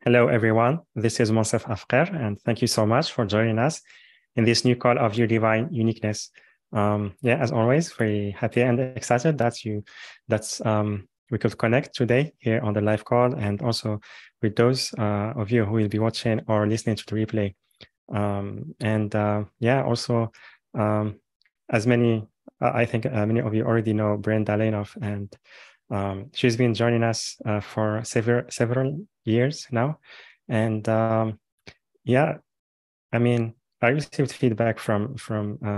Hello, everyone. This is Monsef Afker, and thank you so much for joining us in this new call of your divine uniqueness. As always, very happy and excited that we could connect today here on the live call, and also with those of you who will be watching or listening to the replay. Also, as many, I think many of you already know Brenda Lainof, and she's been joining us for several years now. And I received feedback from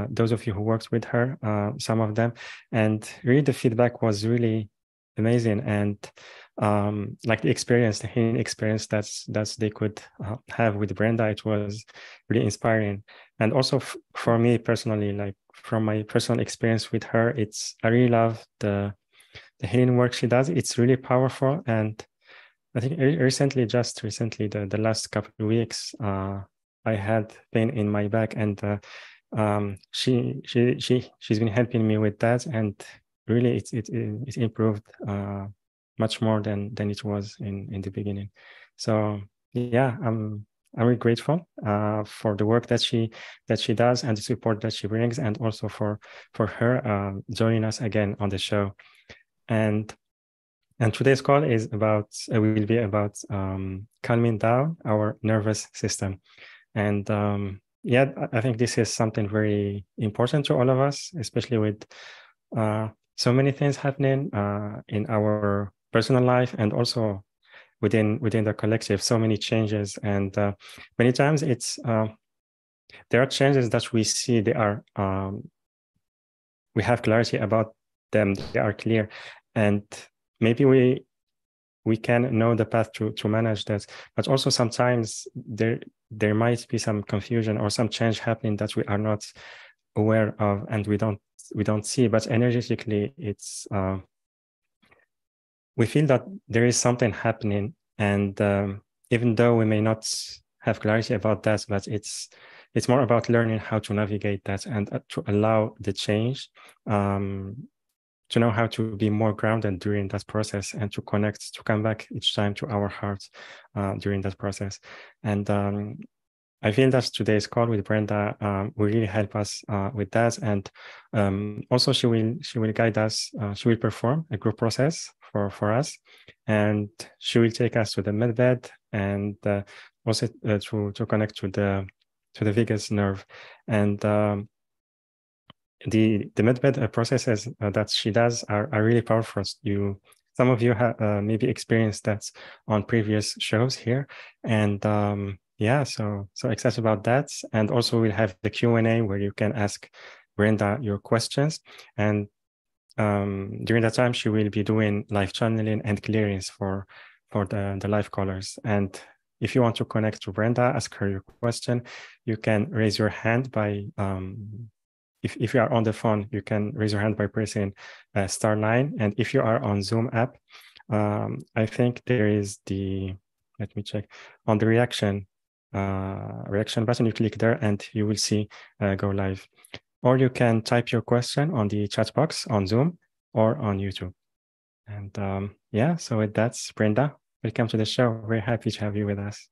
those of you who worked with her, some of them, and really the feedback was really amazing. And like the healing experience that's they could have with Brenda, it was really inspiring. And also for me personally, like from my personal experience with her, I really love the healing work she does. It's really powerful. And I think recently, the last couple of weeks, I had pain in my back, and she's been helping me with that, and really it improved much more than it was in the beginning. So yeah, I'm really grateful for the work that she does and the support that she brings, and also for her joining us again on the show. And today's call will be about calming down our nervous system. And I think this is something very important to all of us, especially with so many things happening in our personal life and also within the collective. So many changes, and many times there are changes that we see. We have clarity about them. They are clear, and maybe we can know the path to manage that. But also sometimes there might be some confusion or some change happening that we are not aware of, and we don't see. But energetically, we feel that there is something happening, and even though we may not have clarity about that, but it's more about learning how to navigate that and to allow the change, to know how to be more grounded during that process, and to come back each time to our hearts during that process. And I feel that today's call with Brenda will really help us with that. And also she will guide us. She will perform a group process for us, and she will take us to the MedBed, and also to connect to the vagus nerve. And the MedBed processes that she does are really powerful. Some of you have maybe experienced that on previous shows here, and so excited about that. And also we'll have the Q&A where you can ask Brenda your questions, and during that time she will be doing live channeling and clearings for the live callers. And if you want to connect to Brenda, ask her your question, you can raise your hand by if you are on the phone, you can raise your hand by pressing *9. And if you are on Zoom app, I think there is let me check, on the reaction button, you click there and you will see go live. Or you can type your question on the chat box on Zoom or on YouTube. And so with that, Brenda, welcome to the show. Very happy to have you with us.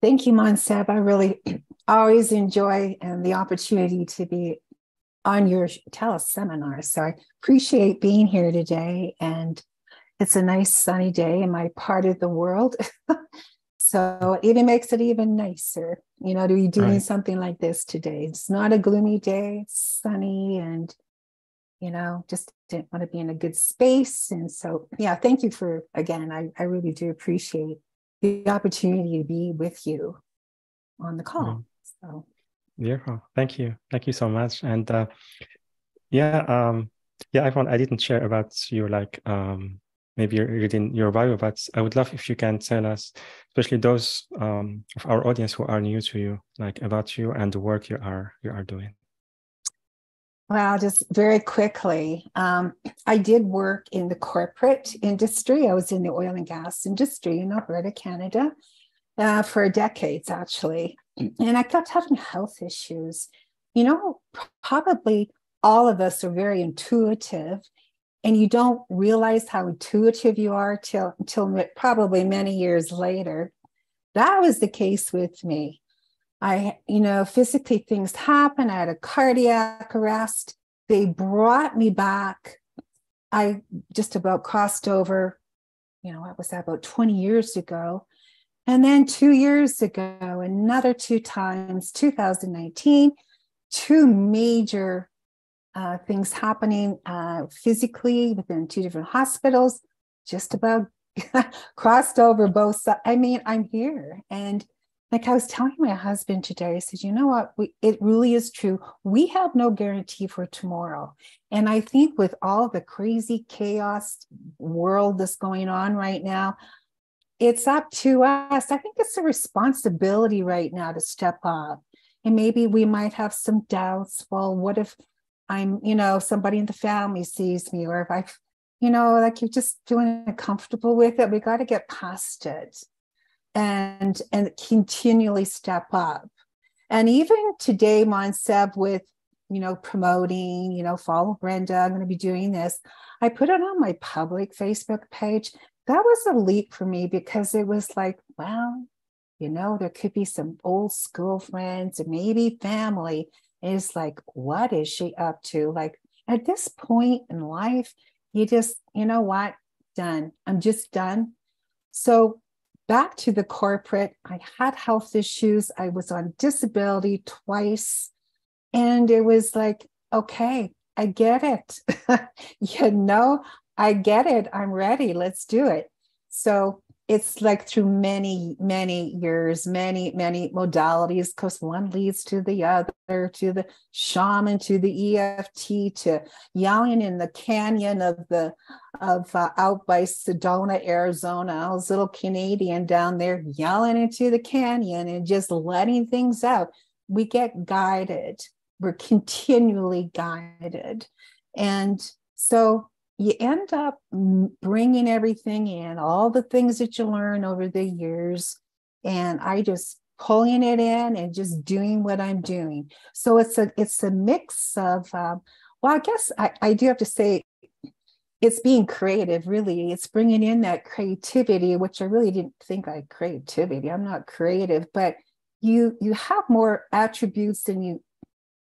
Thank you, Monsef. I really always enjoy the opportunity to be on your teleseminar. So I appreciate being here today. And it's a nice sunny day in my part of the world. So it even makes it even nicer, to be doing something like this today. It's not a gloomy day, it's sunny, and, just didn't want to be in a good space. And so, thank you again, I really do appreciate the opportunity to be with you on the call. So beautiful. Thank you so much. And I didn't share about you, like maybe you're reading your bio, but I would love if you can tell us, especially those of our audience who are new to you, like about you and the work you are doing. Well, just very quickly, I did work in the corporate industry. I was in the oil and gas industry in Alberta, Canada, for decades, actually. And I kept having health issues. Probably all of us are very intuitive. and you don't realize how intuitive you are until probably many years later. That was the case with me. Physically things happen. I had a cardiac arrest. They brought me back. I just about crossed over, what was that, about 20 years ago. And then 2 years ago, another 2 times, 2019, 2 major things happening physically within 2 different hospitals, just about crossed over both sides. I mean, I'm here. And like I was telling my husband today, I said, you know what? It really is true. We have no guarantee for tomorrow. And I think with all the crazy chaos world that's going on right now, it's up to us. I think it's a responsibility right now to step up. And maybe we might have some doubts. Well, what if I'm, somebody in the family sees me, or if I, like you're just feeling uncomfortable with it, we got to get past it and continually step up. And even today, Monseb, with, promoting, follow Brenda, I'm going to be doing this. I put it on my public Facebook page. That was a leap for me because it was like, well, there could be some old school friends or maybe family. Is like, what is she up to? Like at this point in life, you just, what? Done. I'm just done. So back to the corporate, I had health issues. I was on disability twice. And it was like, okay, I get it. I get it. I'm ready. Let's do it. So it's like through many, many years, many, many modalities, because one leads to the other, to the shaman, to the EFT, to yelling in the canyon of out by Sedona, Arizona. I was a little Canadian down there yelling into the canyon and just letting things out. We get guided. We're continually guided. And so you end up bringing everything in, all the things that you learn over the years, and I just pulling it in and just doing what I'm doing. So it's a mix of, I guess I do have to say, it's being creative, really. It's bringing in that creativity, which I really didn't think I had creativity. I'm not creative, but you have more attributes than you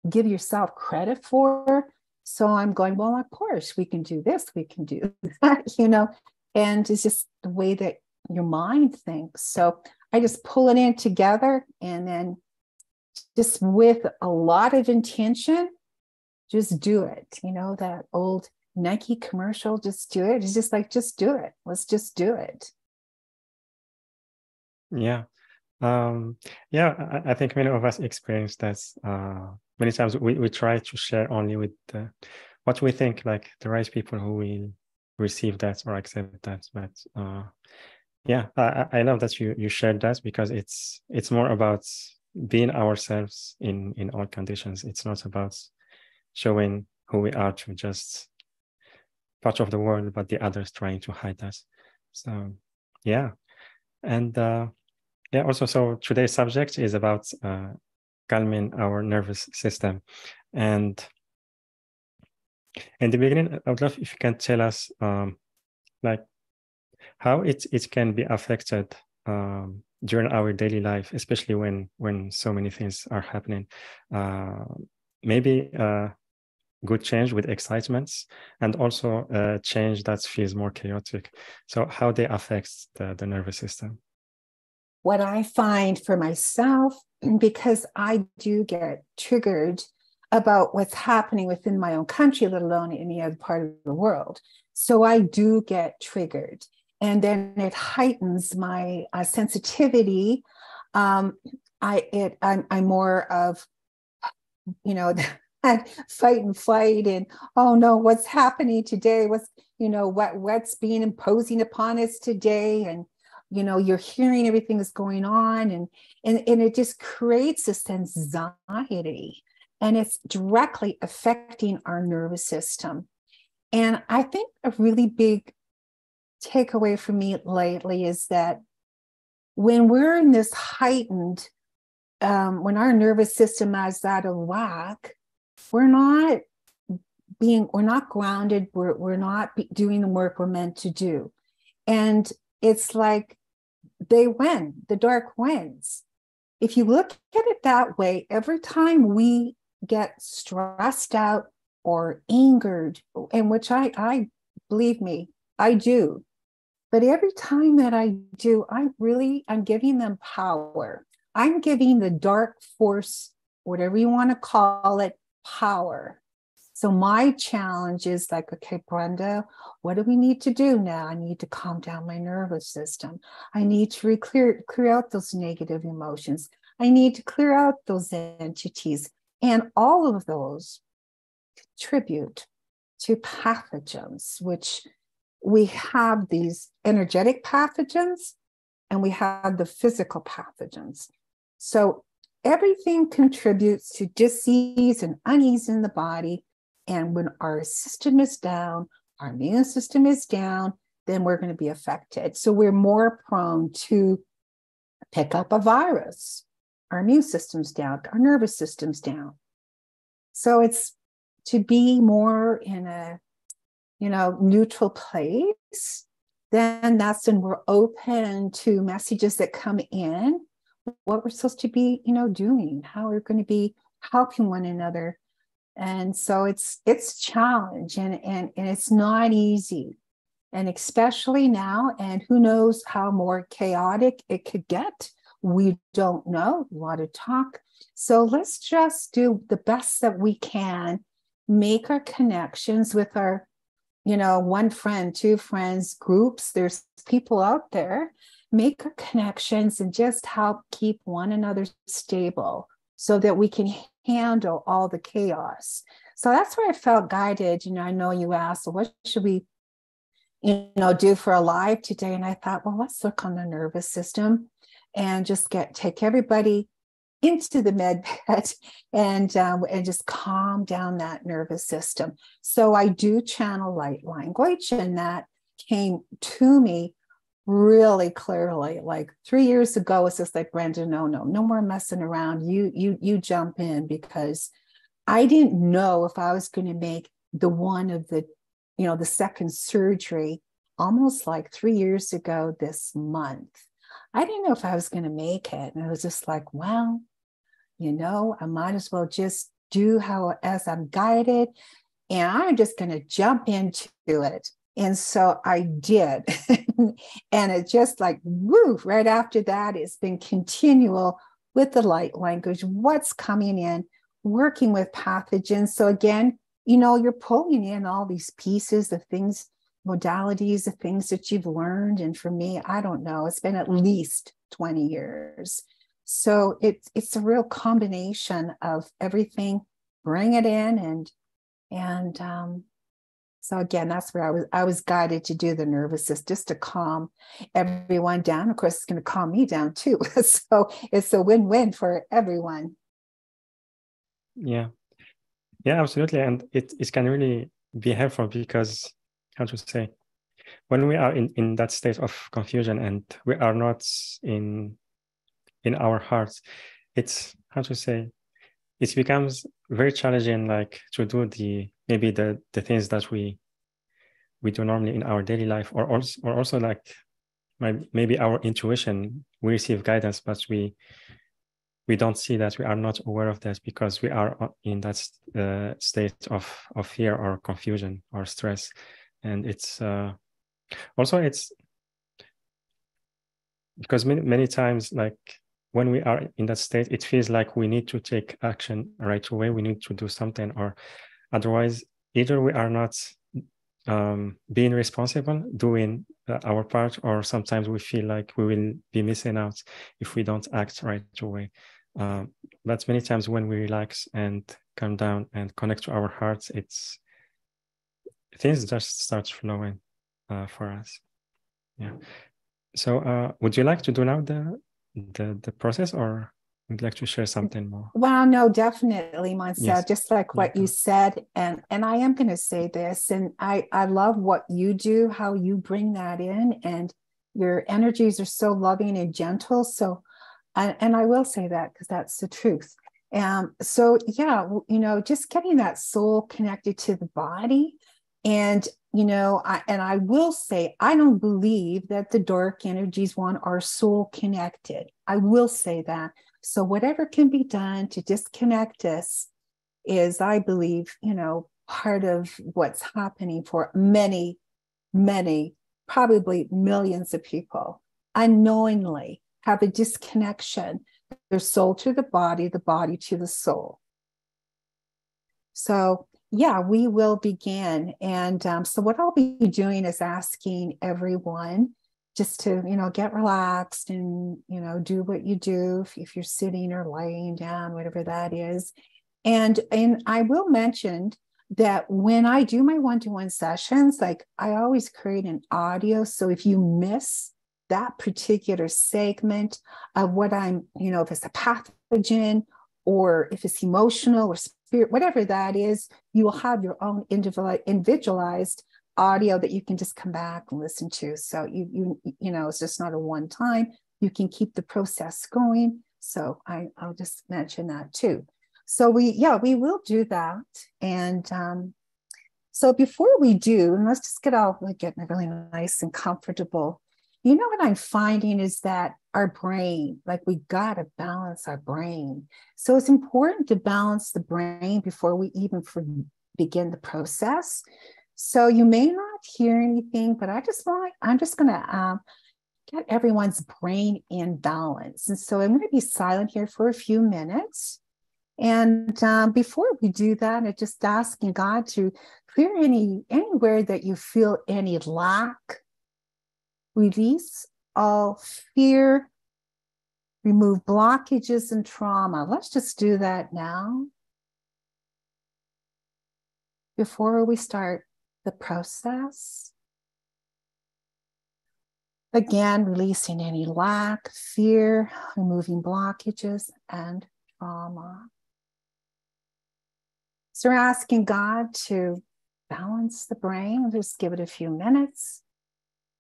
give yourself credit for. So I'm going, well, of course, we can do this, we can do that, and it's just the way that your mind thinks. So I just pull it in together, and then just with a lot of intention, just do it. That old Nike commercial, just do it. It's just like, just do it. Let's just do it. Yeah. I think many of us experience that. Many times we try to share only with what we think, like the right people who will receive that or accept that. But I love that you shared that, because it's more about being ourselves in all conditions. It's not about showing who we are to just part of the world, but the others trying to hide us. So yeah, and also, so today's subject is about calming our nervous system. And in the beginning, I would love if you can tell us like how it can be affected during our daily life, especially when so many things are happening. Maybe good change with excitements, and also change that feels more chaotic. So how they affect the nervous system. What I find for myself, because I do get triggered about what's happening within my own country, let alone any other part of the world. So I do get triggered, and then it heightens my sensitivity. I'm more of, fight and flight, and oh no, what's happening today? What's being imposing upon us today? And you're hearing everything that's going on, and it just creates this anxiety, and it's directly affecting our nervous system. And I think a really big takeaway for me lately is that when we're in this heightened, when our nervous system is out of whack, we're not we're not grounded, we're not doing the work we're meant to do. And it's like they win, the dark wins. If you look at it that way, every time we get stressed out or angered, and which I believe me, I do. But every time that I do, I'm giving them power. I'm giving the dark force, whatever you want to call it, power. So my challenge is like, okay, Brenda, what do we need to do now? I need to calm down my nervous system. I need to clear out those negative emotions. I need to clear out those entities. And all of those contribute to pathogens, which we have these energetic pathogens and we have the physical pathogens. So everything contributes to disease and unease in the body. And when our system is down, our immune system is down, then we're going to be affected. So we're more prone to pick up a virus. Our immune system's down, our nervous system's down. So it's to be more in a, neutral place, then that's when we're open to messages that come in, what we're supposed to be, doing, how we're going to be helping one another. And so it's challenge and it's not easy. And especially now, and who knows how more chaotic it could get. We don't know, a lot of talk. So let's just do the best that we can, make our connections with our, one friend, two friends, groups. There's people out there, make our connections and just help keep one another stable so that we can handle all the chaos. So that's where I felt guided. I know you asked, well, what should we, do for a live today? And I thought, well, let's look on the nervous system and just take everybody into the med bed and just calm down that nervous system. So I do channel light language, and that came to me really clearly. Like 3 years ago, it's just like, Brenda, no more messing around. You jump in, because I didn't know if I was going to make the second surgery almost like 3 years ago this month. I didn't know if I was going to make it. And I was just like, well, I might as well just do as I'm guided, and I'm just going to jump into it. And so I did. And it just like, woo, right after that, it's been continual with the light language, what's coming in, working with pathogens. So again, you're pulling in all these pieces of things, modalities of things that you've learned. And for me, I don't know, it's been at least 20 years. So it's a real combination of everything, bring it in. And so again, that's where I was guided to do the nervous system, just to calm everyone down. Of course, it's going to calm me down too. So it's a win-win for everyone. Yeah, absolutely. And it can really be helpful, because, how to say, when we are in that state of confusion and we are not in our hearts, it's, how to say, it becomes very challenging, like to do the things that we do normally in our daily life, or also like maybe our intuition, we receive guidance, but we don't see that, we are not aware of that, because we are in that state of fear or confusion or stress. And it's also, it's because many times, like when we are in that state, it feels like we need to take action right away. We need to do something, or otherwise, either we are not being responsible, doing our part, or sometimes we feel like we will be missing out if we don't act right away. But many times when we relax and calm down and connect to our hearts, things just start flowing for us. Yeah. So would you like to do now the process, or would you like to share something more? Well, no, definitely, Montse, Yes. just like what you said. And I am going to say this, and I love what you do, how you bring that in, and your energies are so loving and gentle. So, and I will say that because that's the truth. So yeah, just getting that soul connected to the body. And I will say, I don't believe that the dark energies want our soul connected. I will say that. So whatever can be done to disconnect us is, I believe, part of what's happening for many, many, probably millions of people unknowingly have a disconnection, their soul to the body to the soul. So yeah, we will begin. And so what I'll be doing is asking everyone just to, get relaxed and, do what you do if you're sitting or laying down, whatever that is. And I will mention that when I do my one-to-one sessions, like I always create an audio. So if you miss that particular segment of what I'm, if it's a pathogen or if it's emotional or spirit, whatever that is, you will have your own individualized audio that you can just come back and listen to. So it's just not a one time. You can keep the process going. So I'll just mention that too. So we will do that. And so before we do, and let's just getting really nice and comfortable. What I'm finding is that our brain, like we got to balance our brain. So it's important to balance the brain before we even begin the process. So you may not hear anything, but I'm just going to get everyone's brain in balance. And so I'm going to be silent here for a few minutes. And before we do that, I'm just asking God to clear anywhere that you feel any lack, release all fear, remove blockages and trauma. Let's just do that now before we start the process. Again, releasing any lack, fear, removing blockages and trauma. So we're asking God to balance the brain. Just give it a few minutes.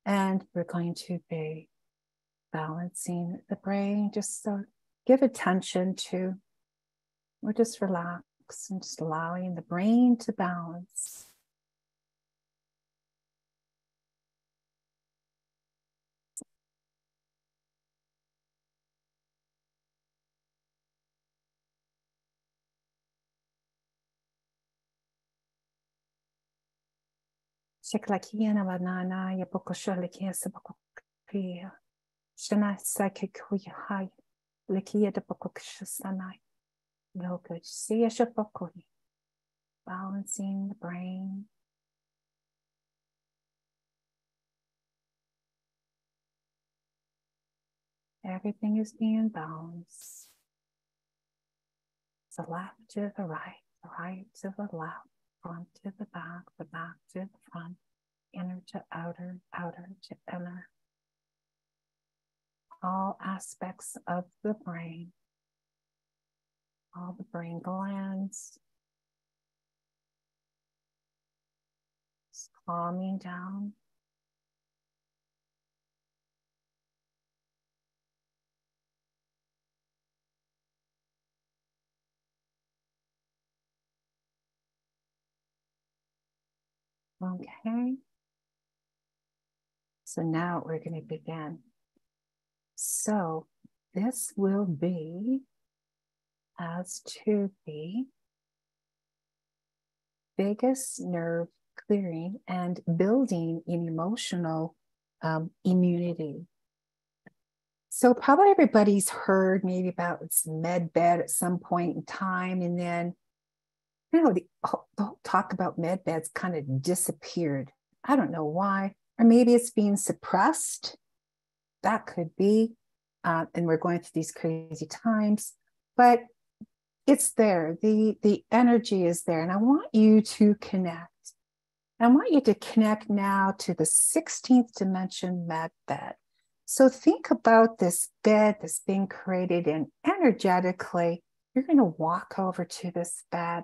And we're going to be balancing the brain. Just so give attention to, we're just relax and just allowing the brain to balance. Sheklakiana banana, Yapokoshalikia Sabakokia, Shana Sakikuya, Likia de Pokokshasana, no good. See a Shapokoi, balancing the brain. Everything is being balanced. The left to the right to the left, front to the back to the front, inner to outer, outer to inner. All aspects of the brain, all the brain glands, just calming down. Okay. So now we're going to begin. So this will be as to the biggest nerve clearing and building in emotional immunity. So probably everybody's heard maybe about MedBed at some point in time, and then the whole talk about MedBeds kind of disappeared. I don't know why, or maybe it's being suppressed. That could be, and we're going through these crazy times, but it's there. The energy is there, and I want you to connect. I want you to connect now to the 16th dimension MedBed. So think about this bed that's being created, and energetically, you're going to walk over to this bed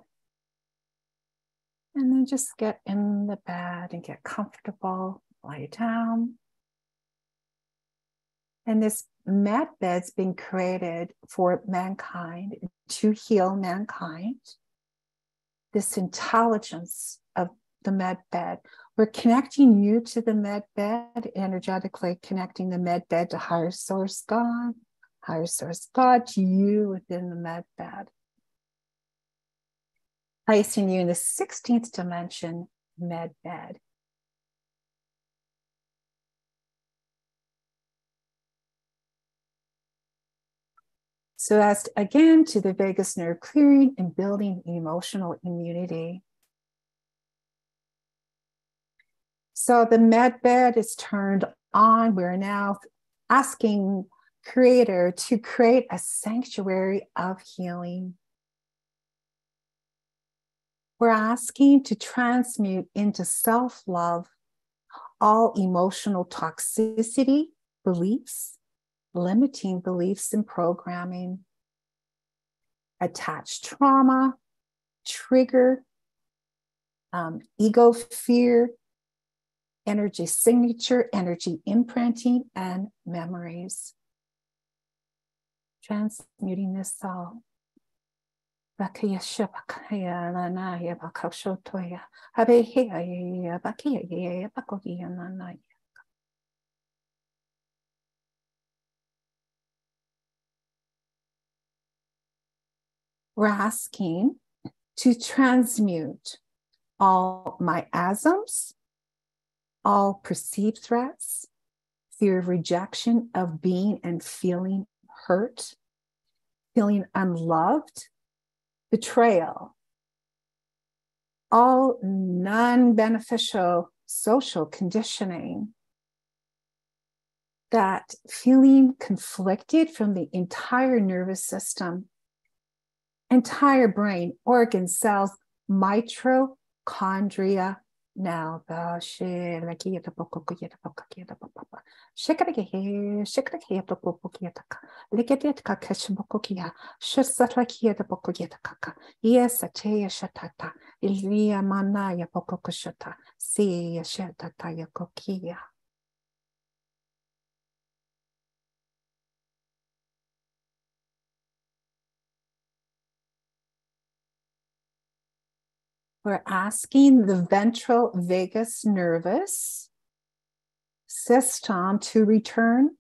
and then just get in the bed and get comfortable, lie down. And this MedBed's been created for mankind, to heal mankind. This intelligence of the MedBed. We're connecting you to the MedBed, energetically connecting the MedBed to higher source God to you within the MedBed. Placing you in the 16th dimension MedBed. So as again to the vagus nerve clearing and building emotional immunity. So the MedBed is turned on. We're now asking Creator to create a sanctuary of healing. We're asking to transmute into self-love all emotional toxicity, beliefs, limiting beliefs and programming, attached trauma, trigger, ego fear, energy signature, energy imprinting, and memories. Transmuting this all. We're asking to transmute all miasms, all perceived threats, fear of rejection, of being and feeling hurt, feeling unloved, betrayal, all non-beneficial social conditioning, that feeling conflicted from the entire nervous system, entire brain, organs, cells, mitochondria. Now the we're asking the ventral vagus nervous system to return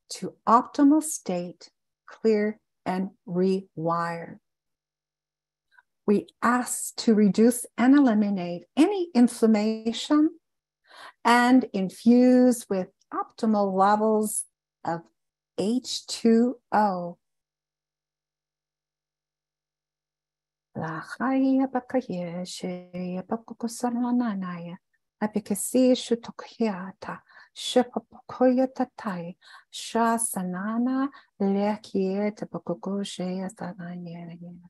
to optimal state, clear, and rewire. We ask to reduce and eliminate any inflammation and infuse with optimal levels of H2O. La haya bakaye she bakukusananaya apikasi shutokyata shipapokoya tatai shasanana lekie tabakukushe sananya.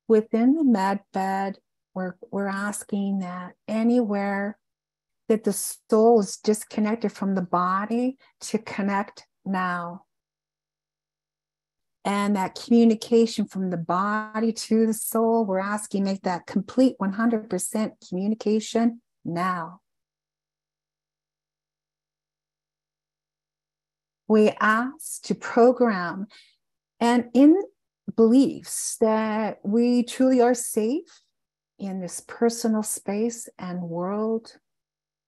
Within the MedBed, we're asking that anywhere that the soul is disconnected from the body to connect now. And that communication from the body to the soul, we're asking, make that complete 100% communication now. We ask to program and in beliefs that we truly are safe in this personal space and world.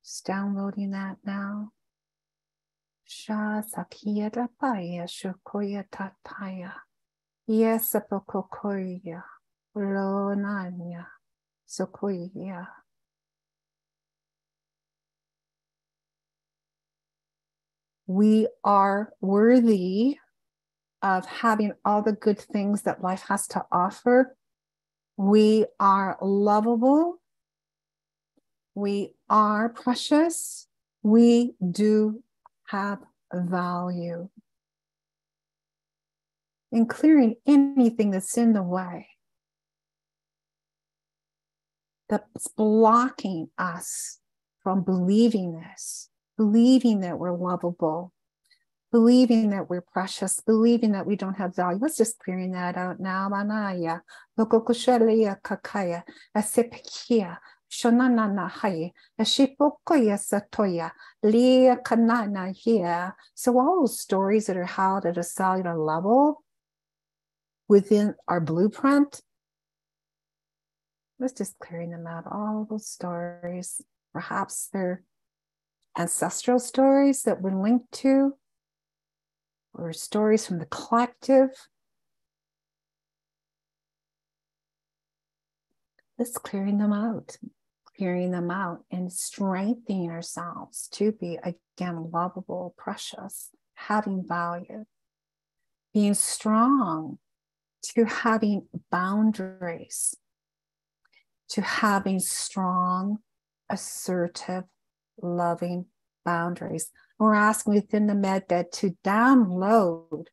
Just downloading that now. Sha sakia da paya shukoya tataya. Yes, apokoya. Ronanya. Sokoya. We are worthy of having all the good things that life has to offer. We are lovable. We are precious. We do have value. In clearing anything that's in the way, that's blocking us from believing this, believing that we're lovable, believing that we're precious, believing that we don't have value. Let's just clearing that out now. Manaya, Lokokushalia Kakaya, Asepekia, Shonana hai, Ashipokoya Satoya, Lia Kanana here. So all those stories that are held at a cellular level within our blueprint, let's just clearing them out. All those stories, perhaps they're ancestral stories that we're linked to, or stories from the collective. Let's clearing them out and strengthening ourselves to be, again, lovable, precious, having value, being strong, to having boundaries, to having strong, assertive, loving boundaries. We're asking within the MedBed to download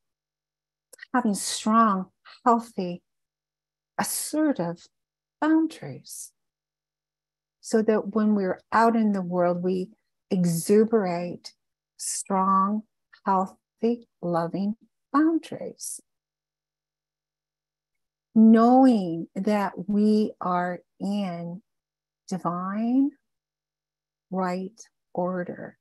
having strong, healthy, assertive boundaries, so that when we're out in the world, we exuberate strong, healthy, loving boundaries. Knowing that we are in divine right order.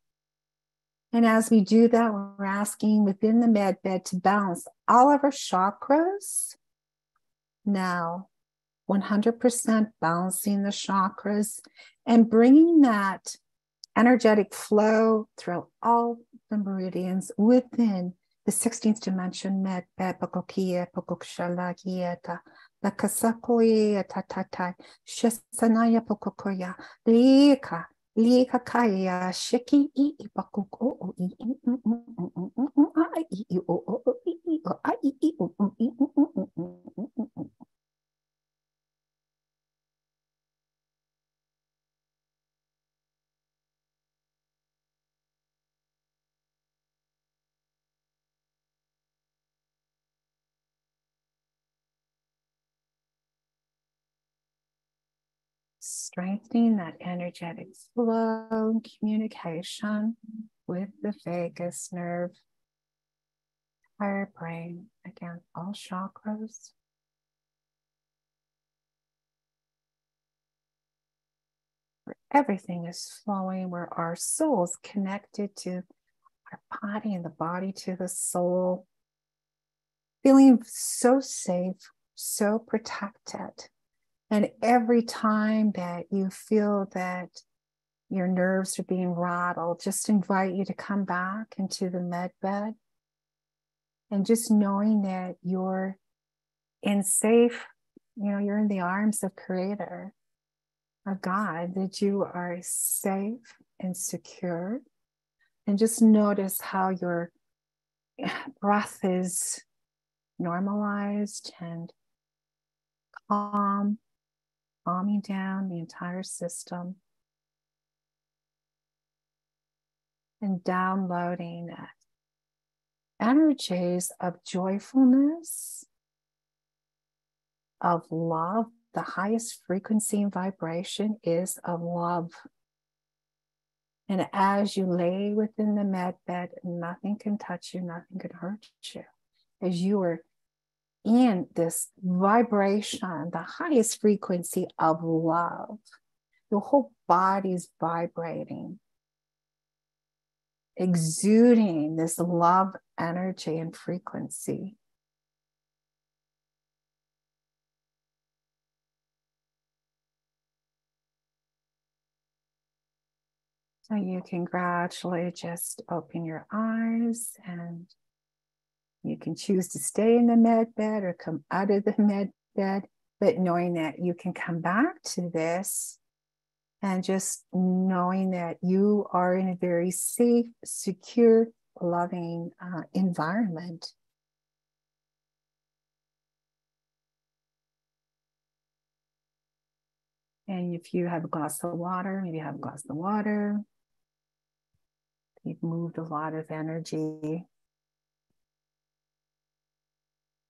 And as we do that, we're asking within the MedBed to balance all of our chakras. Now, 100% balancing the chakras and bringing that energetic flow through all the meridians within the 16th dimension. MedBed Pokokia Pokokshala La Kasakoya Tatatai Shesanaya Pokokoya Lika Lika Kaya Shiki Bakuk strengthening that energetic flow, communication with the vagus nerve, entire brain, again, all chakras. Where everything is flowing, where our soul is connected to our body and the body to the soul, feeling so safe, so protected. And every time that you feel that your nerves are being rattled, just invite you to come back into the MedBed, and just knowing that you're in safe, you're in the arms of Creator, of God, that you are safe and secure. And just notice how your breath is normalized and calming down the entire system, and downloading energies of joyfulness, of love. The highest frequency and vibration is of love. And as you lay within the MedBed, nothing can touch you, nothing can hurt you. As you are in this vibration, the highest frequency of love, your whole body is vibrating, exuding this love energy and frequency. So you can gradually just open your eyes, and you can choose to stay in the MedBed or come out of the MedBed, but knowing that you can come back to this, and just knowing that you are in a very safe, secure, loving environment. And if you have a glass of water, maybe have a glass of water. You've moved a lot of energy.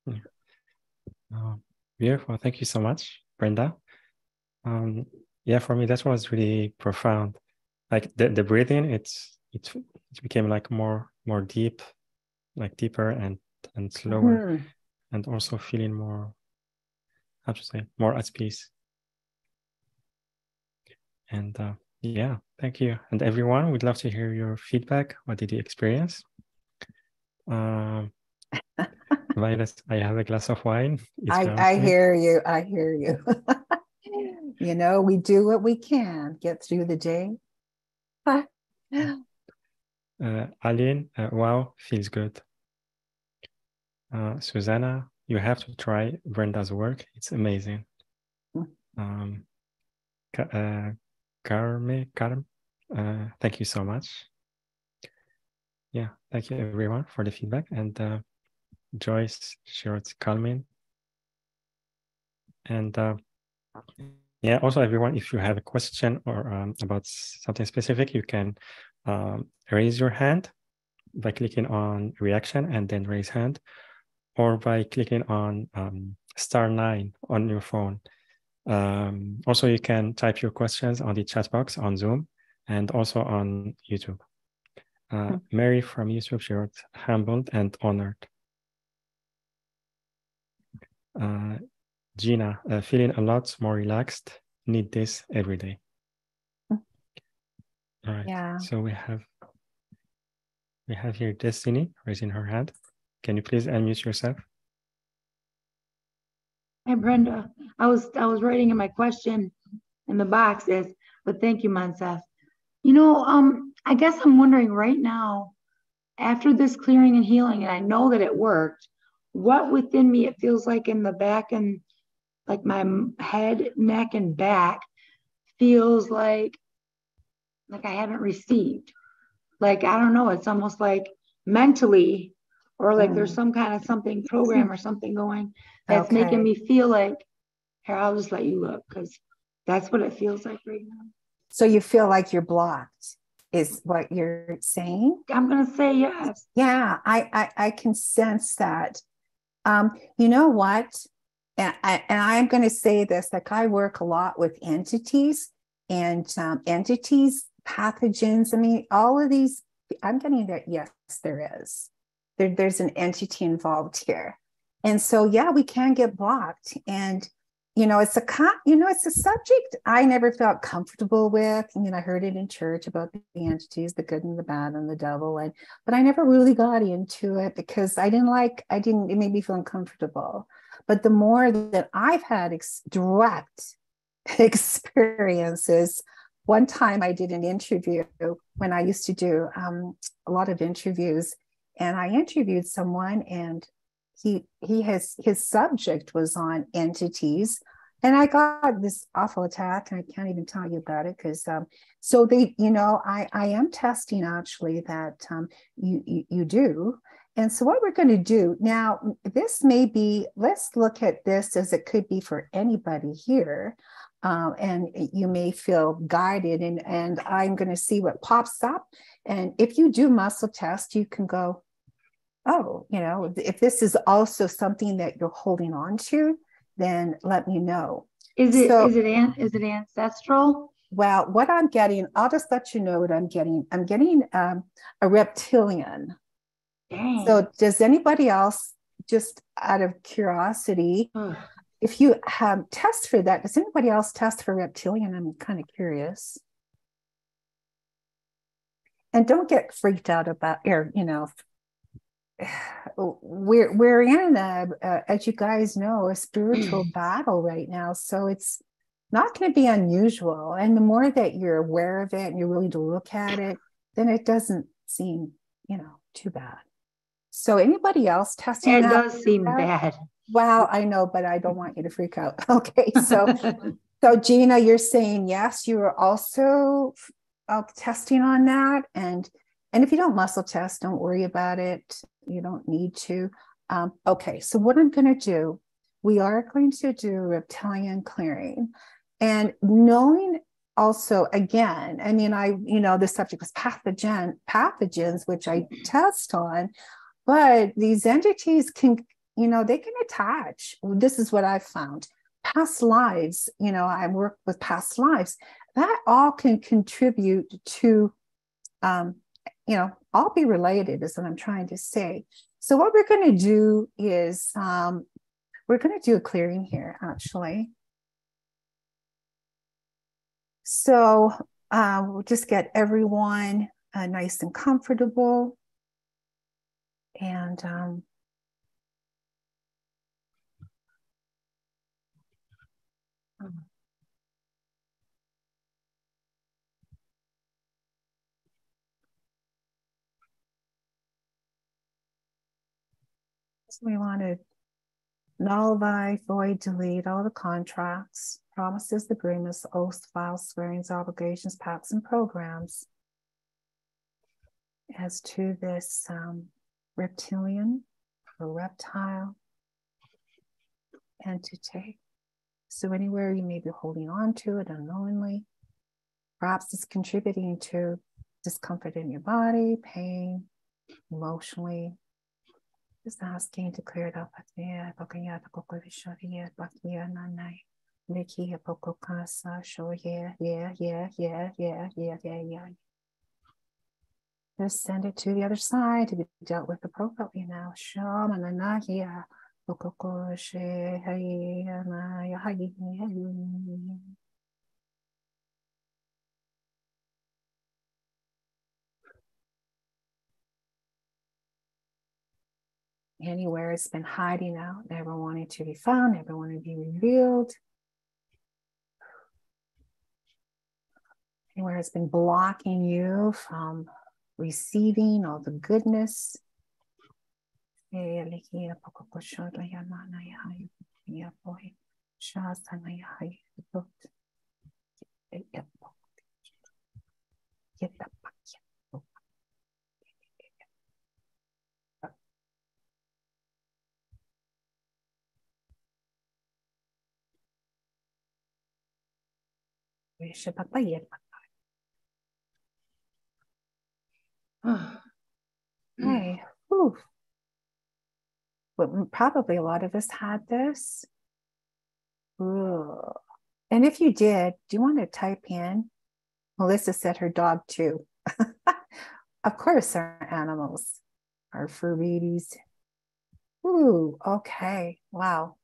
Yeah. Beautiful. Thank you so much, Brenda. Yeah, for me, that was really profound. Like the breathing, it became like more deep, like deeper and slower, and also feeling more, how to say, more at peace. And yeah, thank you. And everyone, we'd love to hear your feedback. What did you experience? Violet, I have a glass of wine. It's I bouncing. hear you. I hear you. You know, we do what we can, get through the day. Aline, wow, feels good. Susanna, you have to try Brenda's work. It's amazing. Carm, thank you so much. Yeah, thank you everyone for the feedback. And Joyce, sure, it's calming. And yeah, also everyone, if you have a question or about something specific, you can raise your hand by clicking on reaction and then raise hand, or by clicking on *9 on your phone. Also, you can type your questions on the chat box on Zoom and also on YouTube. Mary from YouTube, she wrote, humbled and honored. Gina, feeling a lot more relaxed, need this every day. All right, yeah. So we have here Destiny raising her hand. Can you please unmute yourself? Hi, Brenda. I was writing in my question in the boxes, but thank you, Monsef. You know, I guess I'm wondering right now, after this clearing and healing, and I know that it worked, what within me it feels like in the back and like my head, neck, and back feels like I haven't received. Like, I don't know, it's almost like mentally, or like there's some kind of something program or something going that's making me feel like, here, I'll just let you look, because that's what it feels like right now. So you feel like you're blocked, is what you're saying? I'm going to say yes. Yeah, I can sense that. You know what? And I'm going to say this, like I work a lot with entities and entities, pathogens. I mean, all of these, I'm getting that. Yes, there is. There's an entity involved here. And so, yeah, we can get blocked. And, you know, it's a subject I never felt comfortable with. I mean, I heard it in church about the entities, the good and the bad and the devil. But I never really got into it because it made me feel uncomfortable. But the more that I've had direct experiences, one time I did an interview when I used to do a lot of interviews, and I interviewed someone, and his subject was on entities, and I got this awful attack, and I can't even tell you about it because so they, you know, I am testing actually that you do. And so what we're going to do now, this may be, let's look at this as it could be for anybody here. And you may feel guided, and I'm going to see what pops up. And if you do muscle test, you can go, oh, you know, if this is also something that you're holding on to, then let me know. Is it ancestral? Well, what I'm getting, I'll just let you know what I'm getting. I'm getting a reptilian. Dang. So does anybody else, just out of curiosity, if you have test for that, does anybody else test for reptilian? I'm kind of curious. And don't get freaked out about, you know, we're in as you guys know, a spiritual battle right now. So it's not going to be unusual. And the more that you're aware of it and you're willing to look at it, then it doesn't seem, you know, too bad. So anybody else testing it that? It does seem bad. Well, I know, but I don't want you to freak out. Okay, so Gina, you're saying yes, you are also testing on that, and if you don't muscle test, don't worry about it. You don't need to. Okay, so what I'm going to do, we are going to do reptilian clearing, and knowing also, again, I mean, the subject was pathogens, which I test on, but these entities can, you know, they can attach. This is what I've found. Past lives, you know, I work with past lives. That all can contribute to, you know, all be related is what I'm trying to say. So what we're going to do is we're going to do a clearing here, actually. So we'll just get everyone nice and comfortable. And so we want to nullify, void, delete all the contracts, promises, agreements, oaths, files, swearings, obligations, pacts, and programs as to this reptilian or reptile entity. So anywhere you may be holding on to it unknowingly, perhaps it's contributing to discomfort in your body, pain, emotionally. Just asking to clear it up. Just send it to the other side to be dealt with appropriately now. Anywhere it's been hiding out, never wanting to be found, never wanting to be revealed. Anywhere it's been blocking you from receiving all the goodness. Hey, whew. But probably a lot of us had this. Ooh. And if you did, do you want to type in? Melissa said her dog too. Of course, our animals, our fur babies. Ooh, okay. Wow.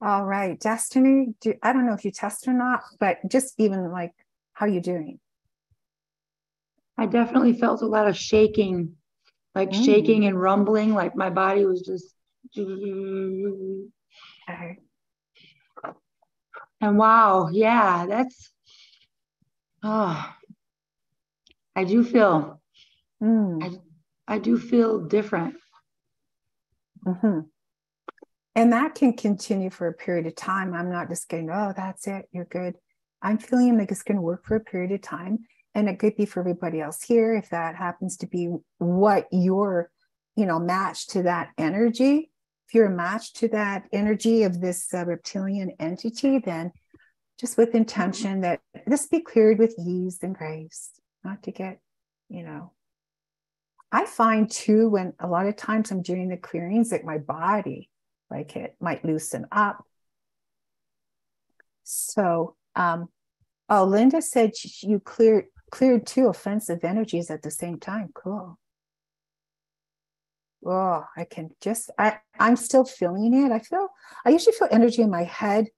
All right, Destiny, I don't know if you test or not, but just even like, how you doing? I definitely felt a lot of shaking, like shaking and rumbling, like my body was just. Okay. And wow, yeah, that's, I do feel, I do feel different. Mm-hmm. And that can continue for a period of time. I'm not just going, oh, that's it, you're good. I'm feeling like it's going to work for a period of time. And it could be for everybody else here, if that happens to be what you're, matched to that energy. If you're a match to that energy of this reptilian entity, then just with intention that this be cleared with ease and grace, not to get, I find too, when a lot of times I'm doing the clearings, that my body, like it might loosen up. So, Linda said you cleared 2 offensive energies at the same time. Cool. Oh, I can just, I'm still feeling it. I usually feel energy in my head.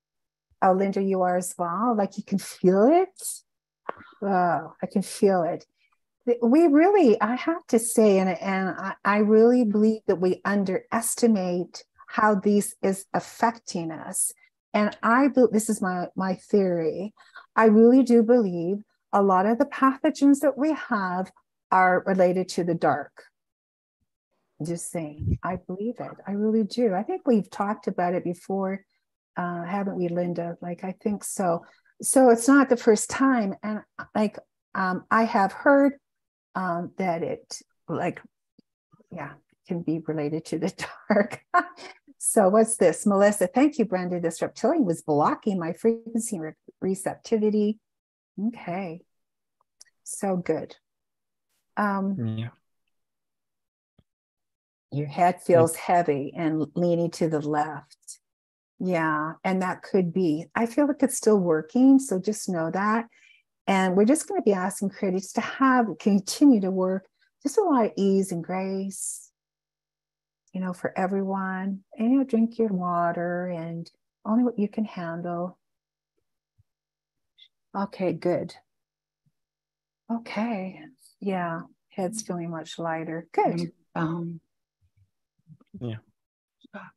Oh, Linda, you are as well. Like you can feel it. Oh, I can feel it. We really, I have to say, and I really believe that we underestimate how this is affecting us. And this is my theory. I really do believe a lot of the pathogens that we have are related to the dark. Just saying, I believe it. I really do. I think we've talked about it before, haven't we, Linda? Like, I think so. So it's not the first time. And like, I have heard that it can be related to the dark. So what's this? Melissa, thank you, Brenda. This reptilian was blocking my frequency receptivity. Okay. So good. Yeah. Your head feels heavy and leaning to the left. Yeah. And that could be, I feel like it's still working. So just know that. And we're just going to be asking creators to continue to work just a lot of ease and grace, for everyone. And drink your water and only what you can handle. Okay, good. Okay. Yeah. Head's feeling much lighter. Good. Yeah.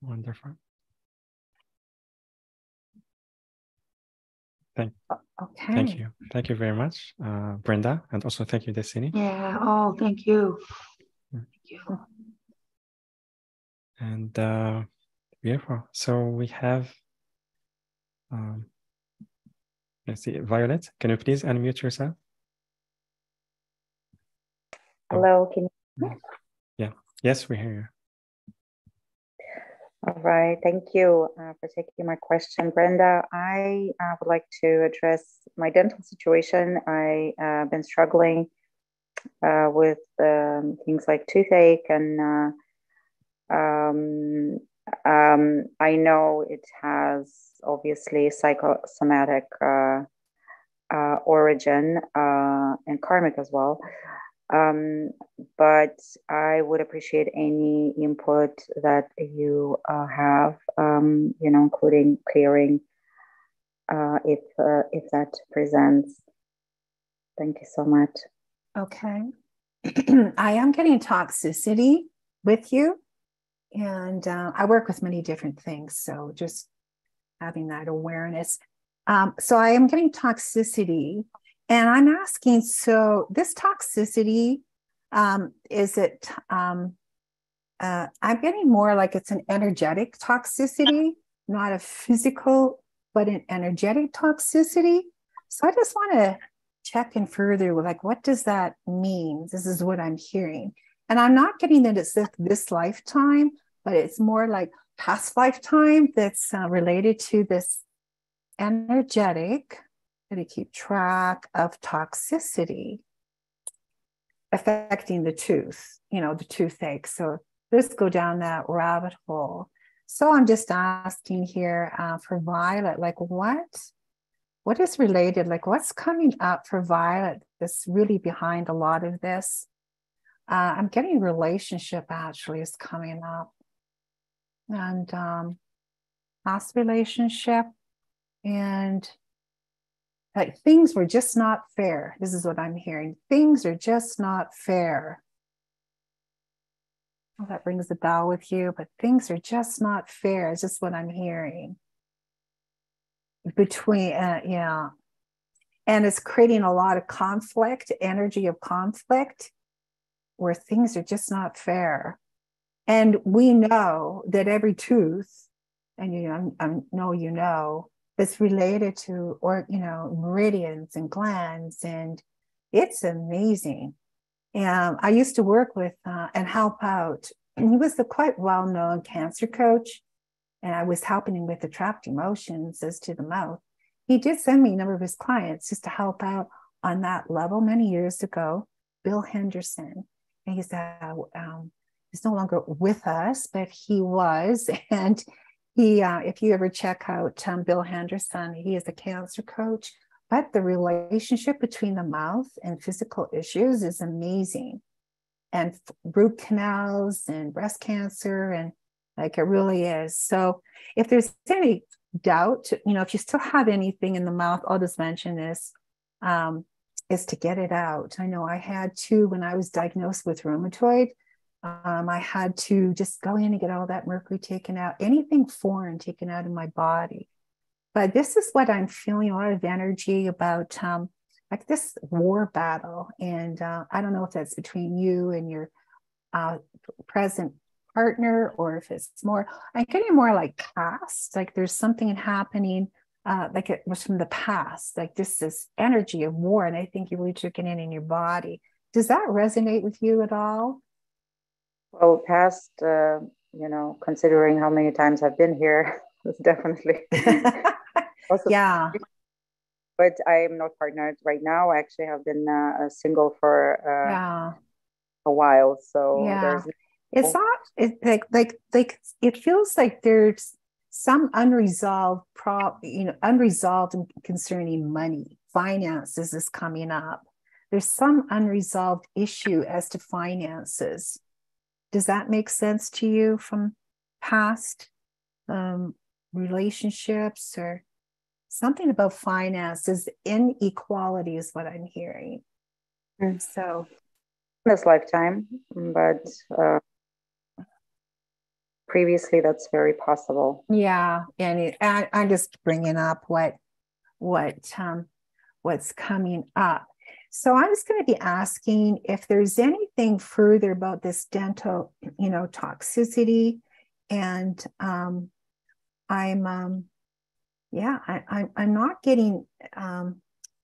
Wonderful. Okay. Thank you. Thank you very much, Brenda. And also thank you, Destiny. Yeah. Oh, thank you. Yeah. Thank you. And beautiful. So we have, let's see, Violet, can you please unmute yourself? Hello, can you? Yeah. Yes, we hear you. All right, thank you for taking my question. Brenda, I would like to address my dental situation. I've been struggling with things like toothache, and I know it has obviously psychosomatic origin and karmic as well. But I would appreciate any input that you have, including clearing if that presents. Thank you so much. Okay. I am getting toxicity with you, and I work with many different things. So just having that awareness. So I am getting toxicity. And I'm asking, so this toxicity, is it, I'm getting more like it's an energetic toxicity, not a physical, but an energetic toxicity. So I just want to check in further with like, what does that mean? This is what I'm hearing. And I'm not getting that it's this lifetime, but it's more like past lifetime that's related to this energetic, to keep track of toxicity affecting the tooth, the toothache. So let's go down that rabbit hole. So I'm just asking here for Violet, like what is related? Like what's coming up for Violet that's really behind a lot of this? I'm getting relationship actually is coming up. And past relationship, and like things were just not fair. This is what I'm hearing. Things are just not fair. Well, that rings a bell with you, but things are just not fair. It's just what I'm hearing. Between, yeah. And it's creating a lot of conflict, energy of conflict, where things are just not fair. And we know that every tooth, and I know, it's related to, or meridians and glands, and it's amazing. And I used to work with and help out, and he was a quite well-known cancer coach, and I was helping him with the trapped emotions as to the mouth. He did send me a number of his clients just to help out on that level many years ago. Bill Henderson, and he's no longer with us, but he was, and he, if you ever check out Bill Henderson, he is a cancer coach, but the relationship between the mouth and physical issues is amazing. And root canals and breast cancer, and like it really is. So if there's any doubt, if you still have anything in the mouth, I'll just mention this, is to get it out. I know I had to, when I was diagnosed with rheumatoid, I had to just go in and get all that mercury taken out, anything foreign taken out of my body. But this is what I'm feeling, a lot of energy about, like this war battle. And I don't know if that's between you and your present partner, or if it's more, I'm getting more like past, like there's something happening, like it was from the past, like this energy of war. And I think you really took it in your body. Does that resonate with you at all? Well, past, considering how many times I've been here, it's definitely. Yeah. But I am not partnered right now. I actually have been single for a while. So yeah. there's It feels like there's some unresolved unresolved concerning money, finances is coming up. There's some unresolved issue as to finances. Does that make sense to you from past relationships or? something about finances, inequality is what I'm hearing. So this lifetime, but previously that's very possible. Yeah, and I'm just bringing up what's coming up. So I'm just going to be asking if there's anything further about this dental, toxicity, and I'm not getting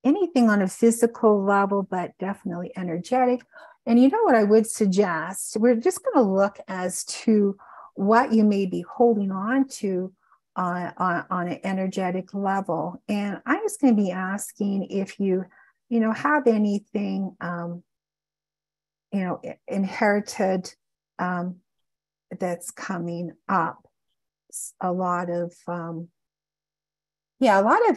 anything on a physical level, but definitely energetic. And you know what I would suggest? We're just going to look as to what you may be holding on to on an energetic level. And I'm just going to be asking if you have anything, inherited that's coming up. A lot of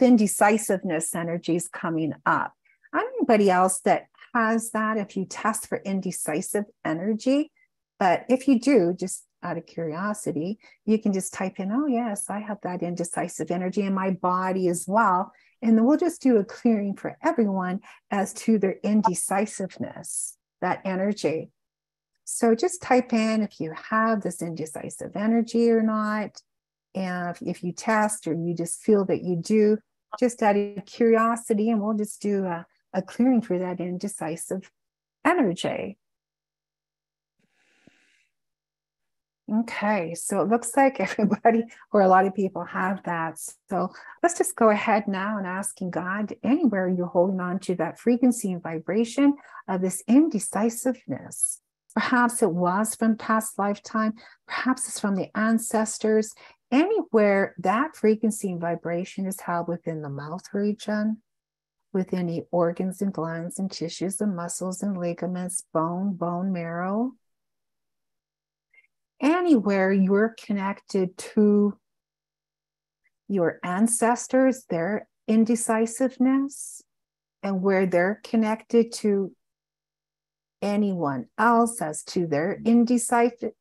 indecisiveness energies coming up. I don't know anybody else that has that if you test for indecisive energy, but if you do, just out of curiosity, you can just type in, oh yes, I have that indecisive energy in my body as well. And then we'll just do a clearing for everyone as to their indecisiveness, that energy. So just type in if you have this indecisive energy or not. And if you test or you just feel that you do, just out of curiosity, and we'll just do a clearing for that indecisive energy. Okay, so it looks like everybody or a lot of people have that. So let's just go ahead now and asking God, anywhere you're holding on to that frequency and vibration of this indecisiveness. Perhaps it was from past lifetime, perhaps it's from the ancestors. Anywhere that frequency and vibration is held within the mouth region, within the organs and glands and tissues and muscles and ligaments, bone marrow, anywhere you're connected to your ancestors, their indecisiveness, and where they're connected to anyone else as to their indecisiveness,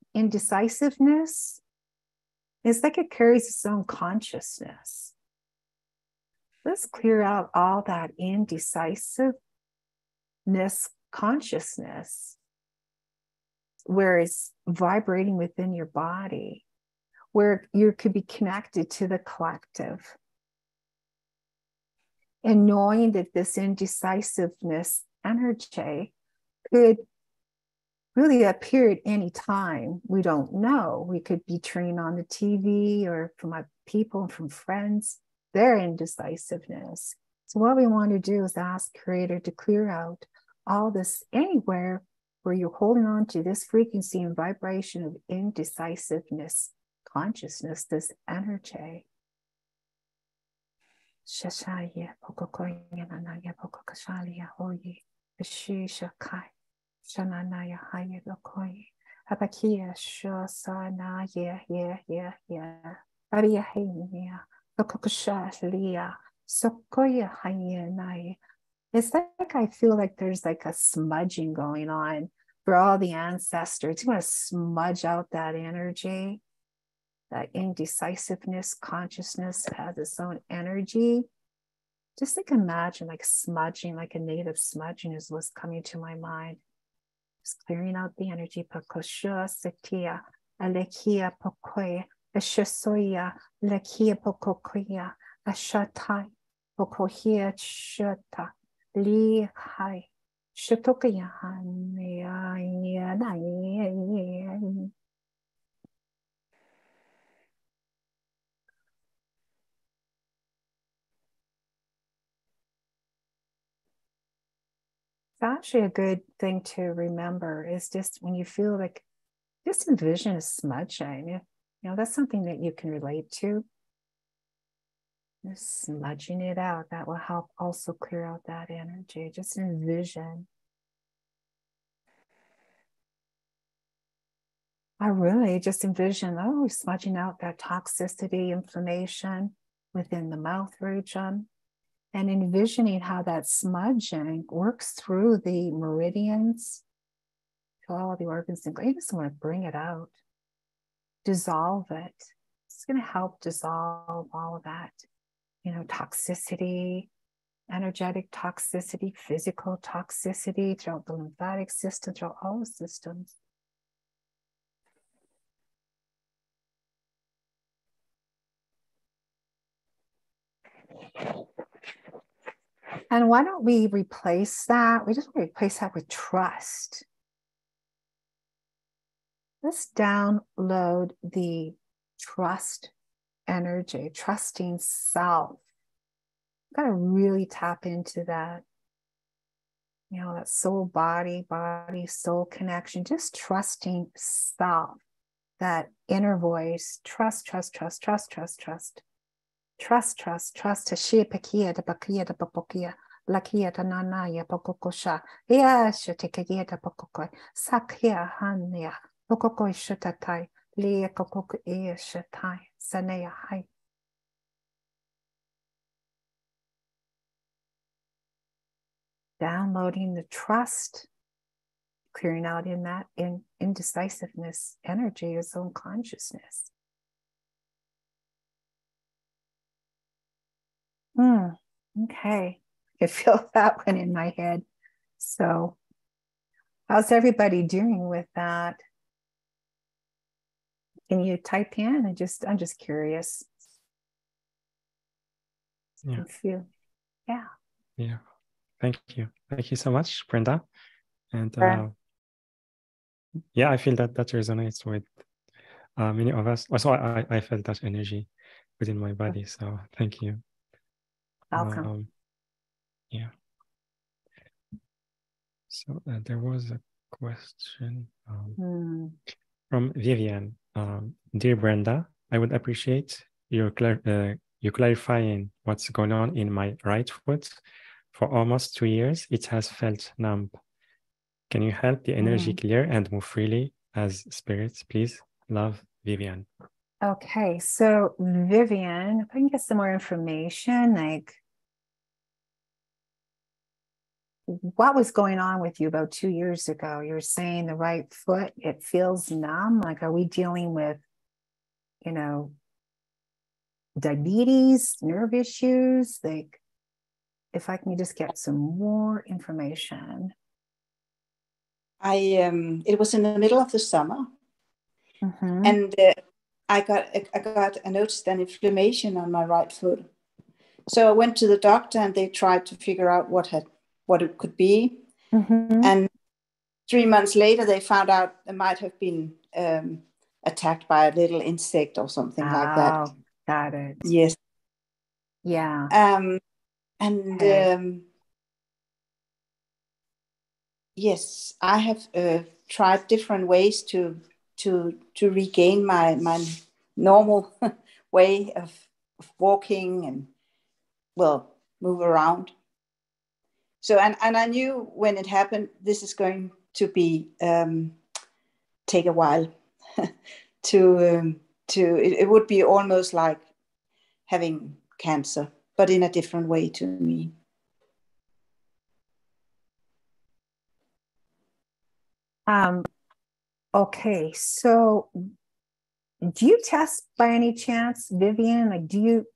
it's like it carries its own consciousness. Let's clear out all that indecisiveness consciousness, where it's vibrating within your body, where you could be connected to the collective. And knowing that this indecisiveness energy could really appear at any time. We don't know. We could be turning on the TV or from my people, from friends, their indecisiveness. So what we want to do is ask Creator to clear out all this anywhere where you're holding on to this frequency and vibration of indecisiveness, consciousness, this energy. Shashaya pokokoya nanaya pokokashalia hoyi, Shakai, Shananaya haya lokoi, Abakia shosana, yeah. Aria haya, Pokokashalia, Sokoya haya nai. It's like I feel like there's like a smudging going on for all the ancestors. You want to smudge out that energy, that indecisiveness, consciousness has its own energy. Just like imagine like smudging, like a native smudging is what's coming to my mind. Just clearing out the energy. Pakosha setia, alekia pokoya, ashasoya, lekia pokokoya, ashatai, pokohia shata. Li hai shutokaya It's actually a good thing to remember is just when you feel like, just envision a smudging. That's something that you can relate to. Just smudging it out, that will help also clear out that energy. Just envision. I really just envision, smudging out that toxicity, inflammation within the mouth region, and envisioning how that smudging works through the meridians to all the organs. And you just want to bring it out, dissolve it. It's going to help dissolve all of that toxicity, energetic toxicity, physical toxicity throughout the lymphatic system, throughout all the systems. And why don't we replace that? We just replace that with trust. Let's download the trust energy, trusting self. Got to really tap into that, that soul, body, soul connection, just trusting self, that inner voice, trust. Trust. Tashia pakia da bakia da papokia. Lakia da nanaya pokokosha. Ya shatekia da pokokoi. Sakia hanya. Pokokoi shutatai. Lia kokoko ea shatai. Sanea hai. Downloading the trust, clearing out in that indecisiveness energy, its own consciousness. Okay, I feel that one in my head. So, how's everybody doing with that? Can you type in? I'm just curious. Yeah. Yeah. Thank you so much, Brenda. And I feel that resonates with many of us. Also, I felt that energy within my body. So thank you. Welcome. Yeah. So there was a question from Vivian. Dear Brenda, I would appreciate you clarifying what's going on in my right foot. For almost 2 years, it has felt numb. Can you help the energy clear and move freely as spirits, please? Love, Vivian. Okay, so Vivian, if I can get some more information, like what was going on with you about 2 years ago? You're saying the right foot, it feels numb. Like, are we dealing with, diabetes, nerve issues? Like, if I can just get some more information. It was in the middle of the summer, and I noticed an inflammation on my right foot. So I went to the doctor, and they tried to figure out what it could be. And 3 months later, they found out it might have been attacked by a little insect or something like that. Got it. Yes. Yeah. Yes, I have tried different ways to regain my normal way of walking and move around. So and I knew when it happened, this is going to be take a while it would be almost like having cancer, but in a different way to me. Okay, so do you test by any chance, Vivian? Like, do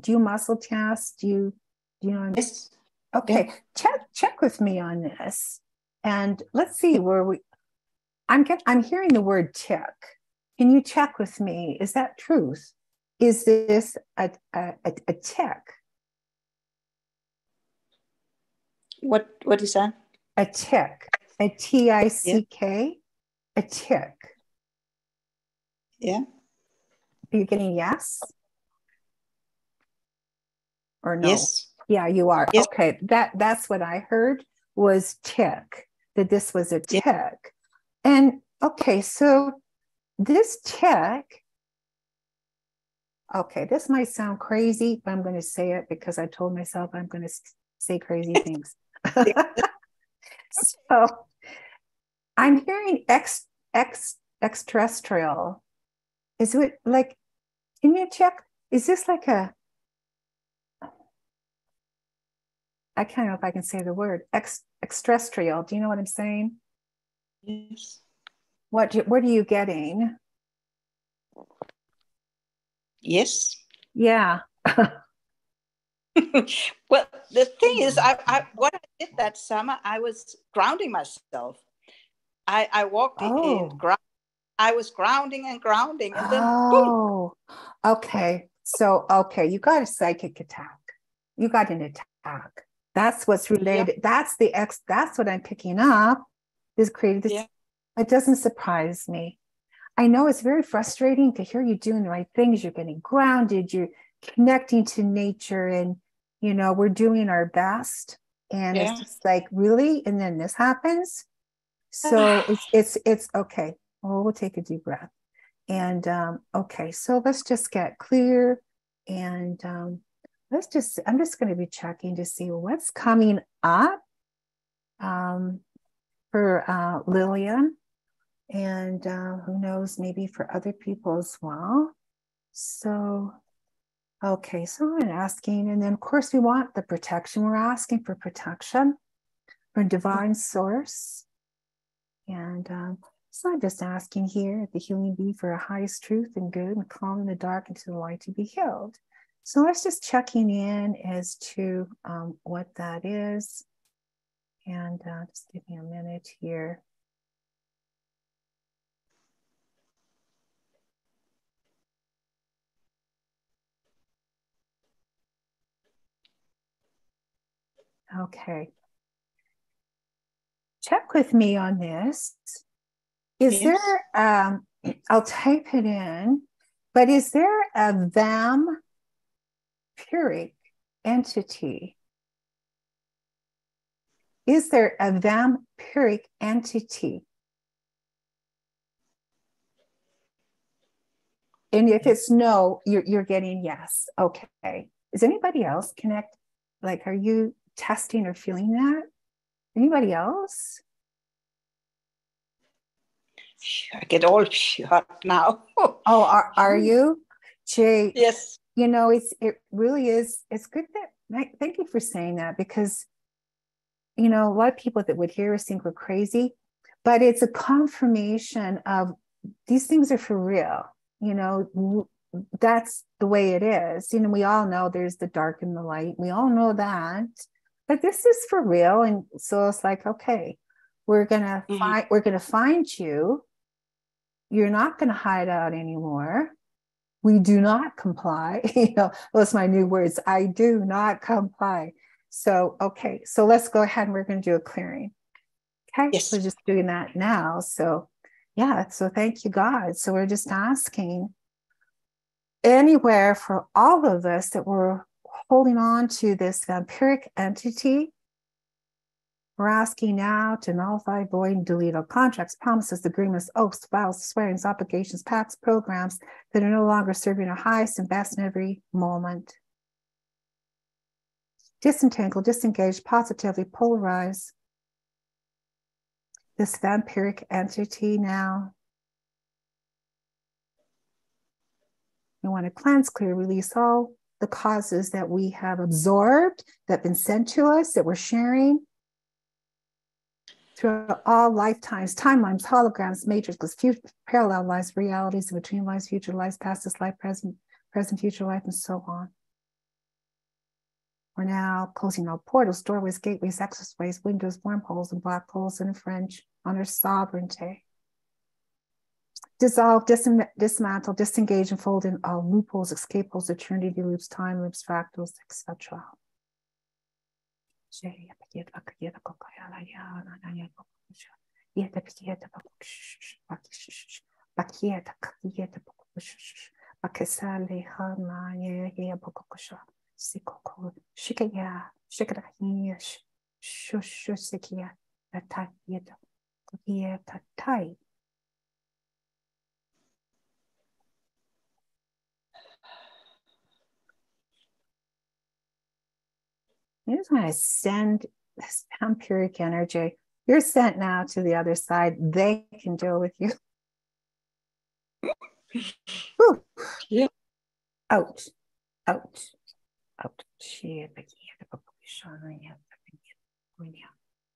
you muscle test? Do you know? Yes. Okay, yeah. Check with me on this, and let's see where we. I'm hearing the word tick. Can you check with me? Is that truth? Is this a tick? What is that? A tick. A TICK. A tick. Yeah. Are you getting yes? Or no? Yes. Yeah, you are. Yes. Okay, that's what I heard was tick, that this was a tick. Yes. And okay, so this tick, okay, this might sound crazy, but I'm going to say it because I told myself I'm going to say crazy things. So I'm hearing extraterrestrial. Is it like, can you check? Is this like a, I can't know if I can say the word, extraterrestrial. Do you know what I'm saying? Yes. What are you getting? Yes. Yeah. Well, the thing is, what I did that summer, I was grounding myself. I walked in, I was grounding, and then boom. Oh, okay. So, okay, you got a psychic attack. You got an attack. That's what's related. Yeah. That's what I'm picking up. This created this. Yeah. It doesn't surprise me. I know it's very frustrating to hear you doing the right things. You're getting grounded. You're connecting to nature, and we're doing our best. And it's just like, really? And then this happens. So it's okay. Oh, we'll take a deep breath. And okay, so let's just get clear. And I'm just going to be checking to see what's coming up for Lillian. And who knows, maybe for other people as well. So, okay, so I'm asking, and then of course we want the protection. We're asking for protection from divine source. And so I'm just asking here at the healing be for a highest truth and good and calm in the dark into the light to be healed. So let's just checking in as to what that is. And just give me a minute here. Okay. Check with me on this. Is there, I'll type it in, but is there a vampiric entity? Is there a vampiric entity? And if it's no, you're getting yes. Okay. Is anybody else connect? Like, are you testing or feeling that? Anybody else? I get all shut now. Oh, are you? Jay, yes. It really is. It's good that, thank you for saying that, because, a lot of people that would hear us think we're crazy, but it's a confirmation of these things are for real. That's the way it is. We all know there's the dark and the light. We all know that, but this is for real. And so it's like, okay, we're going to find you. You're not going to hide out anymore. We do not comply. Those are my new words. I do not comply. So, okay. So let's go ahead and we're going to do a clearing. Okay. Yes. We're just doing that now. So yeah. So thank you, God. So we're just asking anywhere for all of us that we're holding on to this vampiric entity. We're asking now to nullify, void, and delete all contracts, promises, agreements, oaths, vows, swearings, obligations, pacts, programs that are no longer serving our highest and best in every moment. Disentangle, disengage, positively polarize this vampiric entity now. We want to cleanse, clear, release all the causes that we have absorbed, that have been sent to us, that we're sharing throughout all lifetimes, timelines, holograms, matrices, future, parallel lives, realities, in between lives, future lives, past this life, present, future life, and so on. We're now closing all portals, doorways, gateways, accessways, windows, wormholes, and black holes in French on our sovereignty. Dissolve, dismantle, disengage, and fold in all loopholes, escape holes, eternity loops, time loops, fractals, etc. You just want to send this vampiric energy. You're sent now to the other side. They can deal with you. Yeah. Out.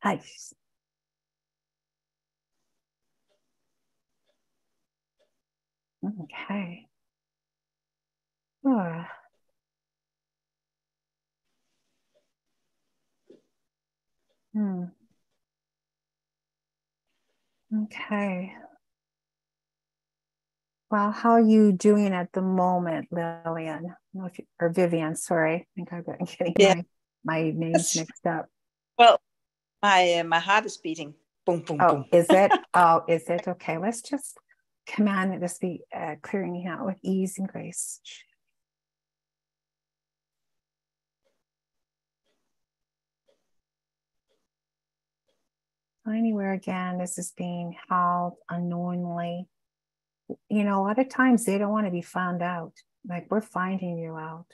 Nice. Okay. Okay. Well, how are you doing at the moment, Lillian? I don't know if you, or Vivian, sorry. I think I'm getting my names mixed up. Well, my heart is beating. Boom, boom, boom. Is it? Oh, is it? Okay, let's just command it to be clearing out with ease and grace. Anywhere again, this is being held unknowingly. You know, a lot of times they don't want to be found out. Like, we're finding you out.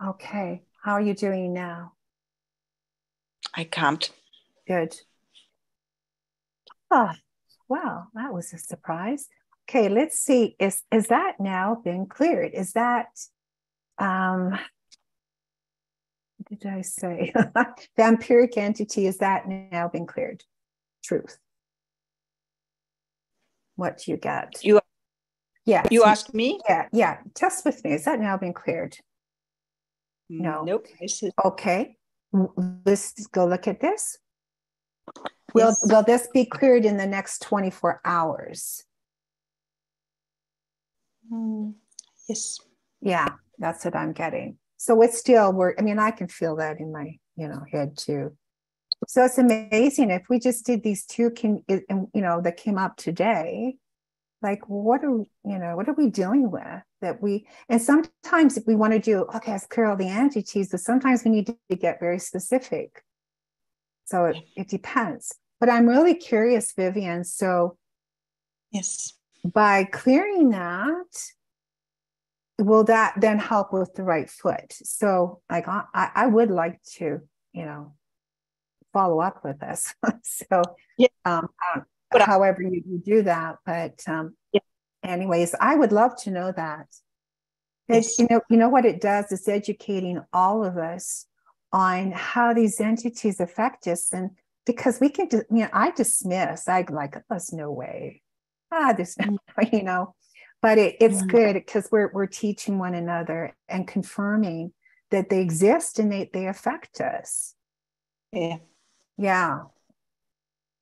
Okay, how are you doing now? I can't. Good. Oh, wow, that was a surprise. Okay, let's see. Is that now been cleared? Is that what did I say? Vampiric entity, is that now been cleared? Truth. What do you get? You asked me? Yeah. Test with me. Is that now been cleared? No. Nope. Okay. Let's go look at this. Will this be cleared in the next 24 hours? Yes. Yeah, that's what I'm getting. So it's still I can feel that in my head too. So it's amazing if we just did these two that came up today. Like, what are we dealing with that we, and sometimes if we want to do, okay, let's clear all the entities, but sometimes we need to get very specific. So it depends. But I'm really curious, Vivian. So yes, by clearing that, will that then help with the right foot? So like, I would like to, follow up with this. So however you do that, but anyways, I would love to know that. Yes. You know what it does is educating all of us on how these entities affect us, and because we can, I dismiss, there's no way, there's no, but it's good because we're teaching one another and confirming that they exist and they affect us. Yeah.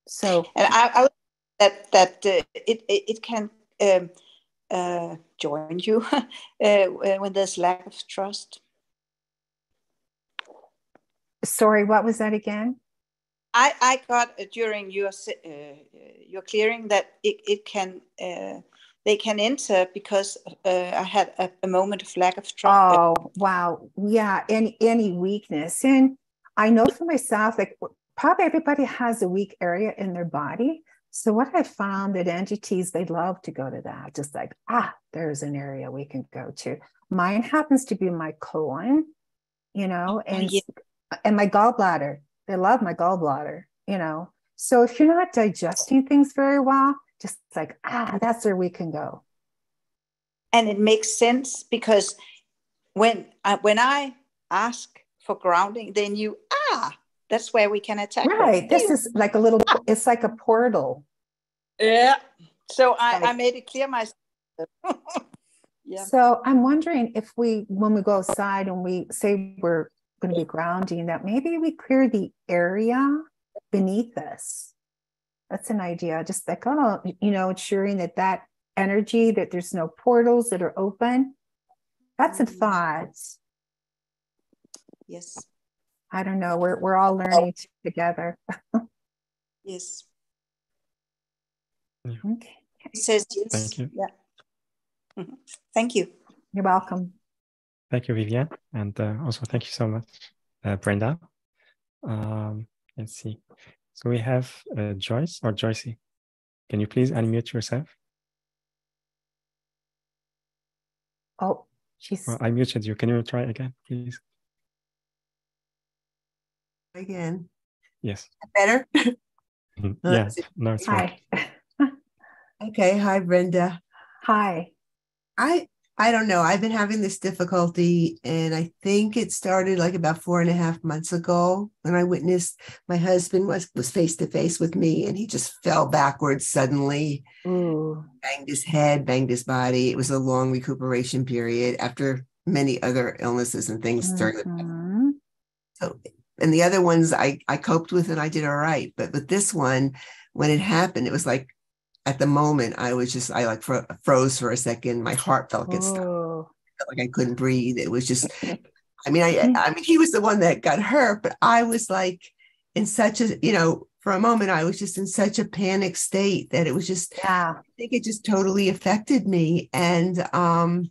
So, and I would that it can join you when there's lack of trust. Sorry, what was that again? I got during your clearing that it can they can enter because I had a moment of lack of trust. Oh wow, yeah, any weakness, and I know for myself, like probably everybody has a weak area in their body. So what I found that entities, they love to go to that, just like, there's an area we can go to. Mine happens to be my colon, and my gallbladder. They love my gallbladder, So if you're not digesting things very well, just like, that's where we can go. And it makes sense because when I ask for grounding, then that's where we can attack. Right. This is like it's like a portal. Yeah. So I made it clear myself. Yeah. So I'm wondering if when we go outside and we say we're going to be grounding, that maybe we clear the area beneath us. That's an idea. Just like, ensuring that energy, that there's no portals that are open. That's a thought. Yes. I don't know. We're all learning together. Yes. Okay. It says yes. Thank you. Yeah. Thank you. You're welcome. Thank you, Vivian. And also thank you so much, Brenda. Let's see. So we have Joyce or Joycey. Can you please unmute yourself? Oh, Well, I muted you. Can you try again, please? Again. Yes. Better? Yeah. No, it's Hi. Okay. Hi, Brenda. Hi. I don't know. I've been having this difficulty, and I think it started like about 4.5 months ago when I witnessed my husband was face to face with me, and he just fell backwards suddenly. Ooh. Banged his head, banged his body. It was a long recuperation period after many other illnesses and things during the Mm-hmm. so, and the other ones I coped with and I did all right. But with this one, when it happened, it was like at the moment I like froze for a second. My heart felt like it stopped. Oh. I felt like I couldn't breathe. It was just, I mean, he was the one that got hurt, but I was like in such a, for a moment, I was just in such a panic state that it was just, Yeah. I think it just totally affected me. And, then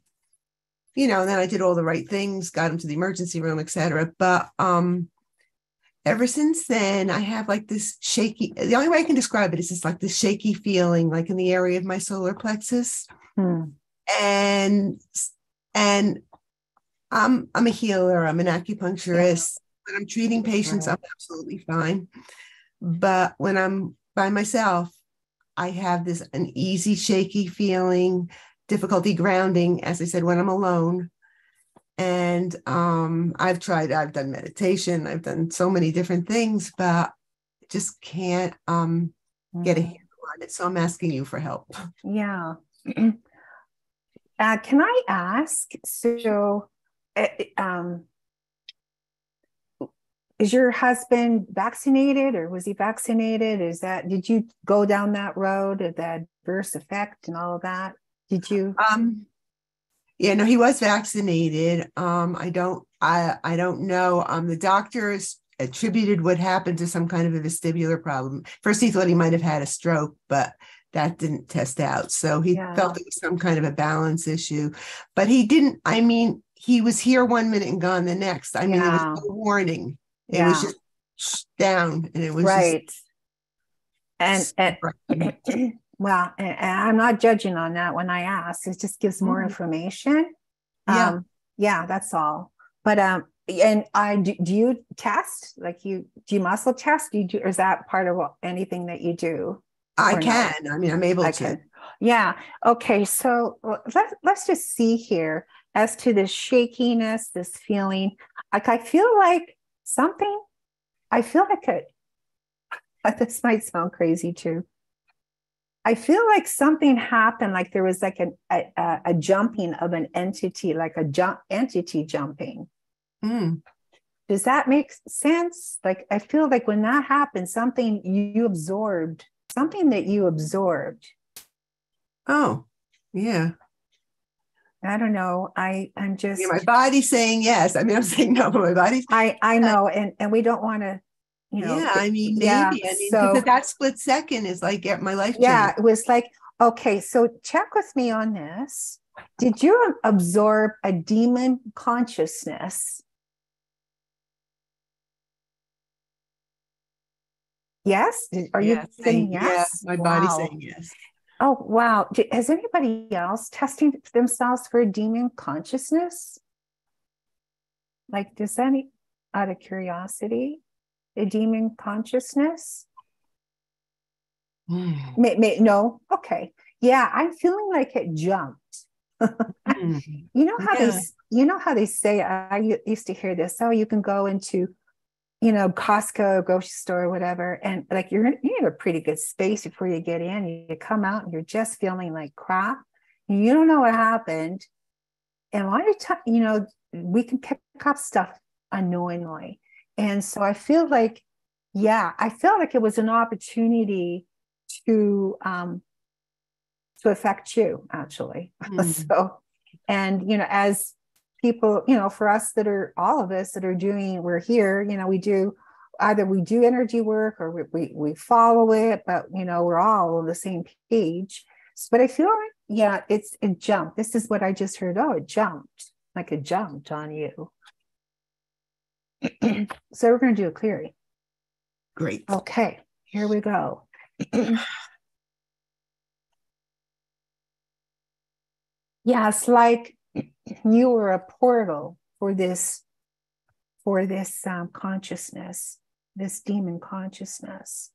I did all the right things, got him to the emergency room, etc. But ever since then, I have like this shaky, the only way I can describe it is just like this shaky feeling, like in the area of my solar plexus. And I'm a healer, I'm an acupuncturist. When I'm treating patients, I'm absolutely fine. But when I'm by myself, I have this uneasy, shaky feeling, difficulty grounding, as I said, when I'm alone. And I've done meditation, I've done so many different things, but just can't get a handle on it. So I'm asking you for help. Yeah. Can I ask, so is your husband vaccinated, or was he vaccinated? Did you go down that road of the adverse effect and all of that? Did you? Yeah, no, he was vaccinated. I don't know. The doctors attributed what happened to some kind of a vestibular problem. First, he thought he might have had a stroke, but that didn't test out. So he felt it was some kind of a balance issue, but he didn't. I mean, he was here 1 minute and gone the next. I mean, there was no warning. It was just down, and it was right. Just, and well, and I'm not judging on that when I ask. It just gives more information. Yeah, that's all. But and do you test? Like do you muscle test? Or is that part of anything that you do? I can. No? I mean, I'm able to. Yeah. Okay. So let's just see here as to this shakiness, this feeling. Like I feel like this might sound crazy too. I feel like something happened, like there was like a jumping of an entity, like entity jumping. Does that make sense? Like, I feel like when that happened, something that you absorbed. Oh, yeah. I don't know. I'm just. Yeah, my body's saying yes. I mean, I'm saying no, but my body's. I know, and we don't want to. Yeah, I mean, maybe. I mean, so, because that split second is like my life changed. Yeah, it was like, okay, so check with me on this. Did you absorb a demon consciousness? Yes? Are you saying yes? Yeah, my body's saying yes. Oh, wow. Has anybody else testing themselves for a demon consciousness? Like, does any, out of curiosity, a demon consciousness? No? Okay. Yeah, I'm feeling like it jumped. You know how they say, I used to hear this, you can go into, Costco, grocery store, whatever, and like you're in a pretty good space before you get in. You come out and you're just feeling like crap. You don't know what happened. And while you're we can pick up stuff unknowingly. And so I feel like, it was an opportunity to affect you, actually. So, and as people, for us all of us that are we're here, we do energy work or we follow it, but we're all on the same page. But I feel like, it jumped. This is what I just heard. Oh, it jumped, like it jumped on you. So we're going to do a clearing. Great. Okay, here we go. Yeah, it's like you were a portal for this consciousness, this demon consciousness.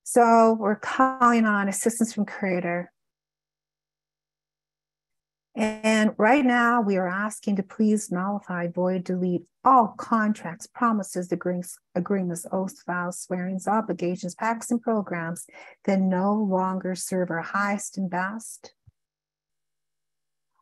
So we're calling on assistance from Creator. And right now we are asking to please nullify, void, delete all contracts, promises, agreements, oaths, vows, swearings, obligations, pacts, and programs that no longer serve our highest and best.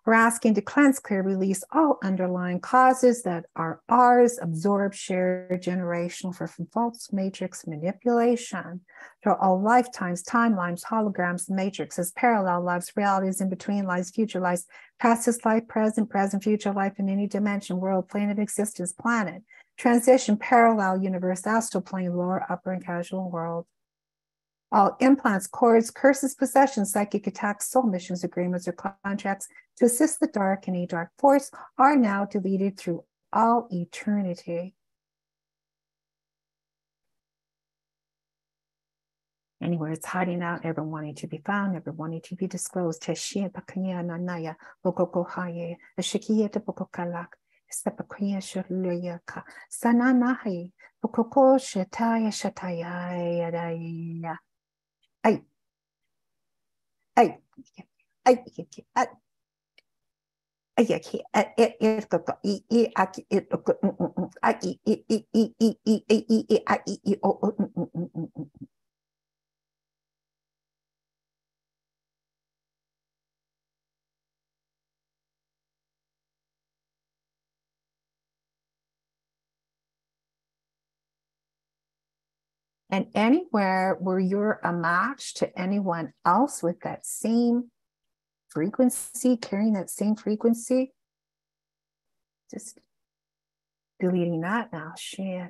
We're asking to cleanse, clear, release all underlying causes that are ours, absorb, share, generational from false matrix manipulation through all lifetimes, timelines, holograms, matrices, parallel lives, realities, in between lives, future lives, past this life, present, future life in any dimension, world, plane of existence, planet, transition, parallel universe, astral plane, lower, upper, and casual world. All implants, cords, curses, possessions, psychic attacks, soul missions, agreements, or contracts to assist the dark and a dark force are now deleted through all eternity. Anywhere it's hiding out, never wanting to be found, never wanting to be disclosed. Teshia pakanya nanaya, bokoko haye, ashikia te bokokalak, stepakuya shurluyaka, sananahi, bokoko shataya shataya yadaya. Ay, ay, ay, ay. And anywhere where you're a match to anyone else with that same frequency, carrying that same frequency, just deleting that now. So yeah.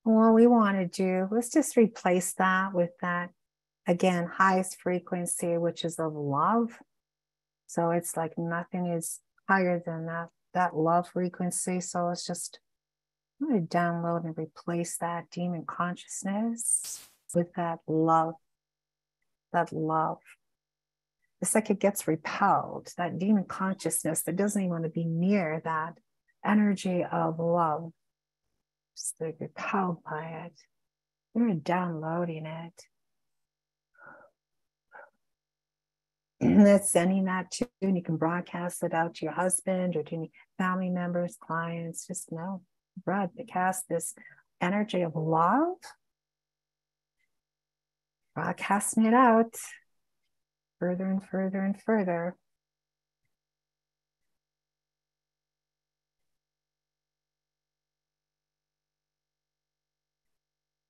What we want to do, let's just replace that with that, again, highest frequency, which is of love. So it's like nothing is higher than that love frequency. So it's just, I'm going to download and replace that demon consciousness with that love. That love. It's like it gets repelled, that demon consciousness that doesn't even want to be near that energy of love. Just like repelled by it. You're downloading it. And that's sending that to, and you can broadcast it out to your husband or to any family members, clients. Just know, broadcast this energy of love, broadcasting it out further and further and further.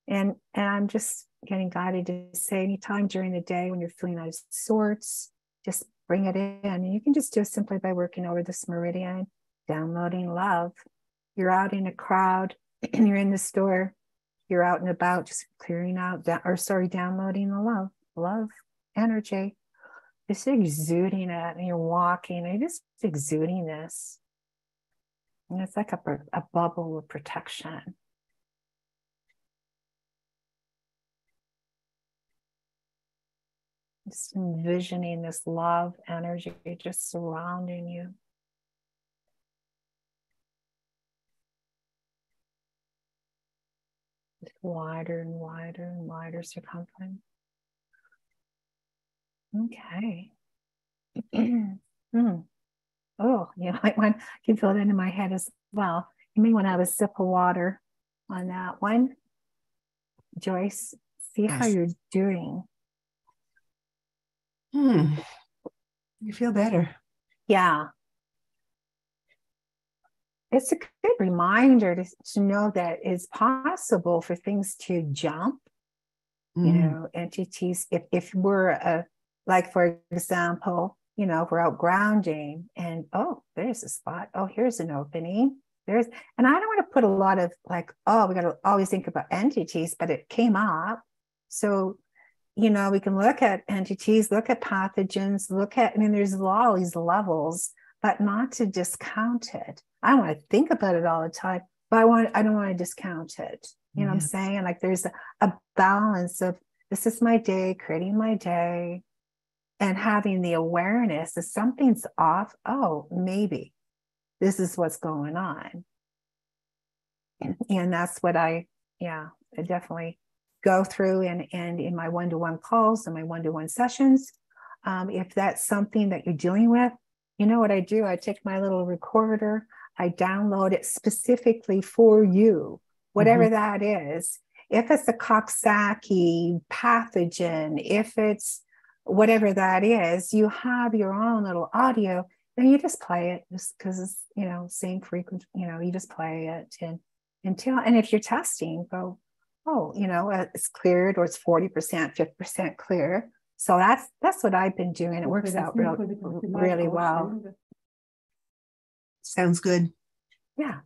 And I'm just getting guided to say anytime during the day when you're feeling out of sorts, just bring it in. And you can just do it simply by working over this meridian, downloading love. You're out in a crowd, you're in the store, you're out and about, just clearing out, downloading the love energy. Just exuding it, and you're walking, and you're just exuding this. And it's like a bubble of protection. Just envisioning this love energy just surrounding you. Just wider and wider and wider circumference. Okay. Oh, you might want, I can feel it in my head as well. You may want to have a sip of water on that one. Joyce, see how you're doing. You feel better. Yeah. It's a good reminder to know that it's possible for things to jump, you know, entities. If we're like, for example, you know, if we're out grounding and, oh, there's a spot. Oh, here's an opening. And I don't want to put a lot of like, oh, we got to always think about entities, but it came up. So, you know, we can look at entities, look at pathogens, there's all these levels, but not to discount it. I don't want to think about it all the time, but I don't want to discount it. You know what I'm saying? Like there's a balance of this is my day, creating my day, and having the awareness that something's off. Oh, maybe this is what's going on. And that's what I definitely go through and in my one-to-one calls and my one-to-one sessions. If that's something that you're dealing with, you know what I do? I take my little recorder, I download it specifically for you, whatever that is. If it's a Coxsackie pathogen, if it's whatever that is, you have your own little audio, then you just play it just because it's, you know, same frequency, you know, you just play it and if you're testing, go, oh, you know, it's cleared or it's 40%, 50% clear. So that's what I've been doing. It works out really well. Sounds good. Yeah.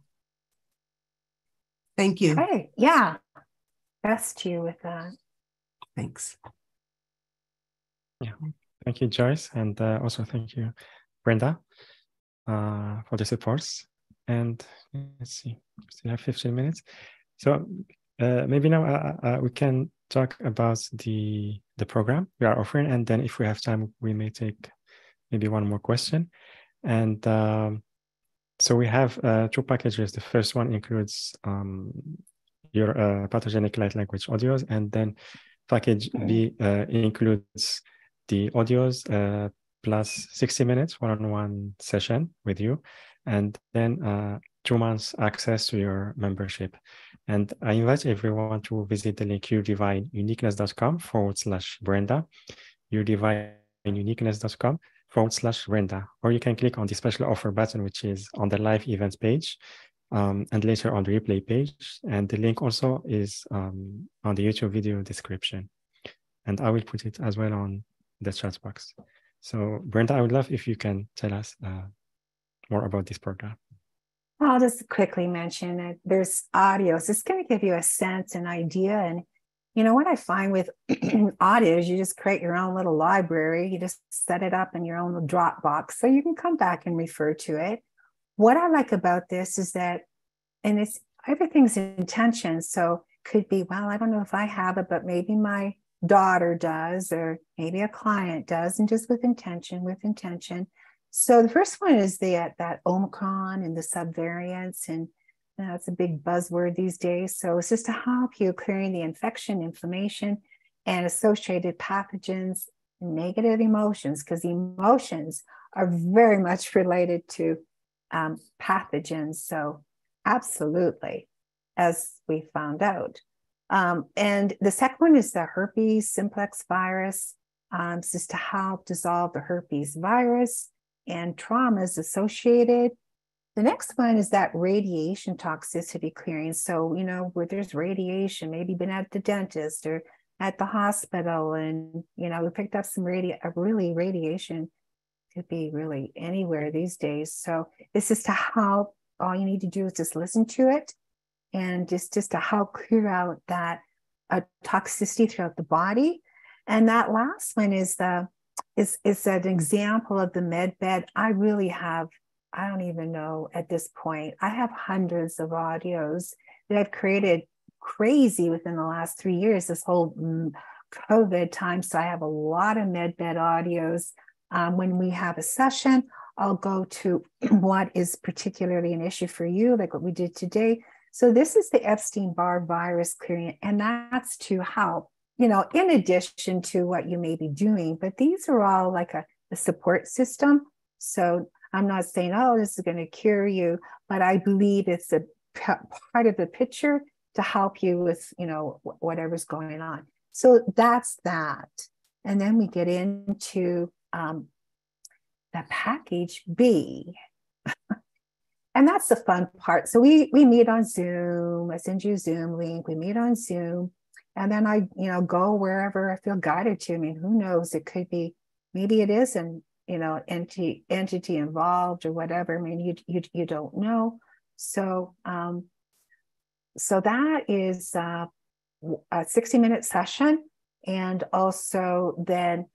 Thank you. Okay. Yeah. Best to you with that. Thanks. Yeah. Thank you, Joyce. And also thank you, Brenda, for the supports. And let's see, we still have 15 minutes. So maybe now we can talk about the program we are offering. And then if we have time, we may take maybe one more question. And so we have 2 packages. The first one includes your pathogenic light language audios, and then package B includes the audios plus 60 minutes one-on-one session with you, and then 2 months access to your membership. And I invite everyone to visit the link yourdivineuniqueness.com/Brenda, yourdivineuniqueness.com/Brenda, or you can click on the special offer button, which is on the live events page, and later on the replay page. And the link also is on the YouTube video description. And I will put it as well on the chat box. So Brenda, I would love if you can tell us more about this program. I'll just quickly mention that there's audios. It's going to give you a sense, an idea. And you know what I find with audios, you just create your own little library. You just set it up in your own little Dropbox so you can come back and refer to it. What I like about this is that, and it's everything's intention. So could be, well, I don't know if I have it, but maybe my daughter does, or maybe a client does, and just with intention, So the first one is that Omicron and the subvariants, and it's a big buzzword these days. So it's just to help you clearing the infection, inflammation, and associated pathogens, negative emotions, because emotions are very much related to pathogens. So absolutely, as we found out. And the second one is the herpes simplex virus. It's just to help dissolve the herpes virus and traumas associated. The next one is that radiation toxicity clearing. So, you know, where there's radiation, maybe been at the dentist or at the hospital, and, you know, we picked up some radiation could be really anywhere these days. So this is to help. All you need to do is just listen to it, and just to help clear out that toxicity throughout the body. And that last one is an example of the MedBed. I don't even know at this point. I have hundreds of audios that I've created crazy within the last 3 years, this whole COVID time. So I have a lot of MedBed audios. When we have a session, I'll go to what is particularly an issue for you, like what we did today. So this is the Epstein-Barr virus clearing, and that's to help, you know, in addition to what you may be doing. But these are all like a support system. So I'm not saying, oh, this is going to cure you, but I believe it's a part of the picture to help you with, you know, whatever's going on. So that's that. And then we get into the package B. And that's the fun part. So we meet on Zoom. I send you a Zoom link. We meet on Zoom. And then I, you know, go wherever I feel guided to. I mean, who knows? It could be, maybe it is an, you know, entity involved or whatever. I mean, you don't know. So so that is a 60-minute session. And also then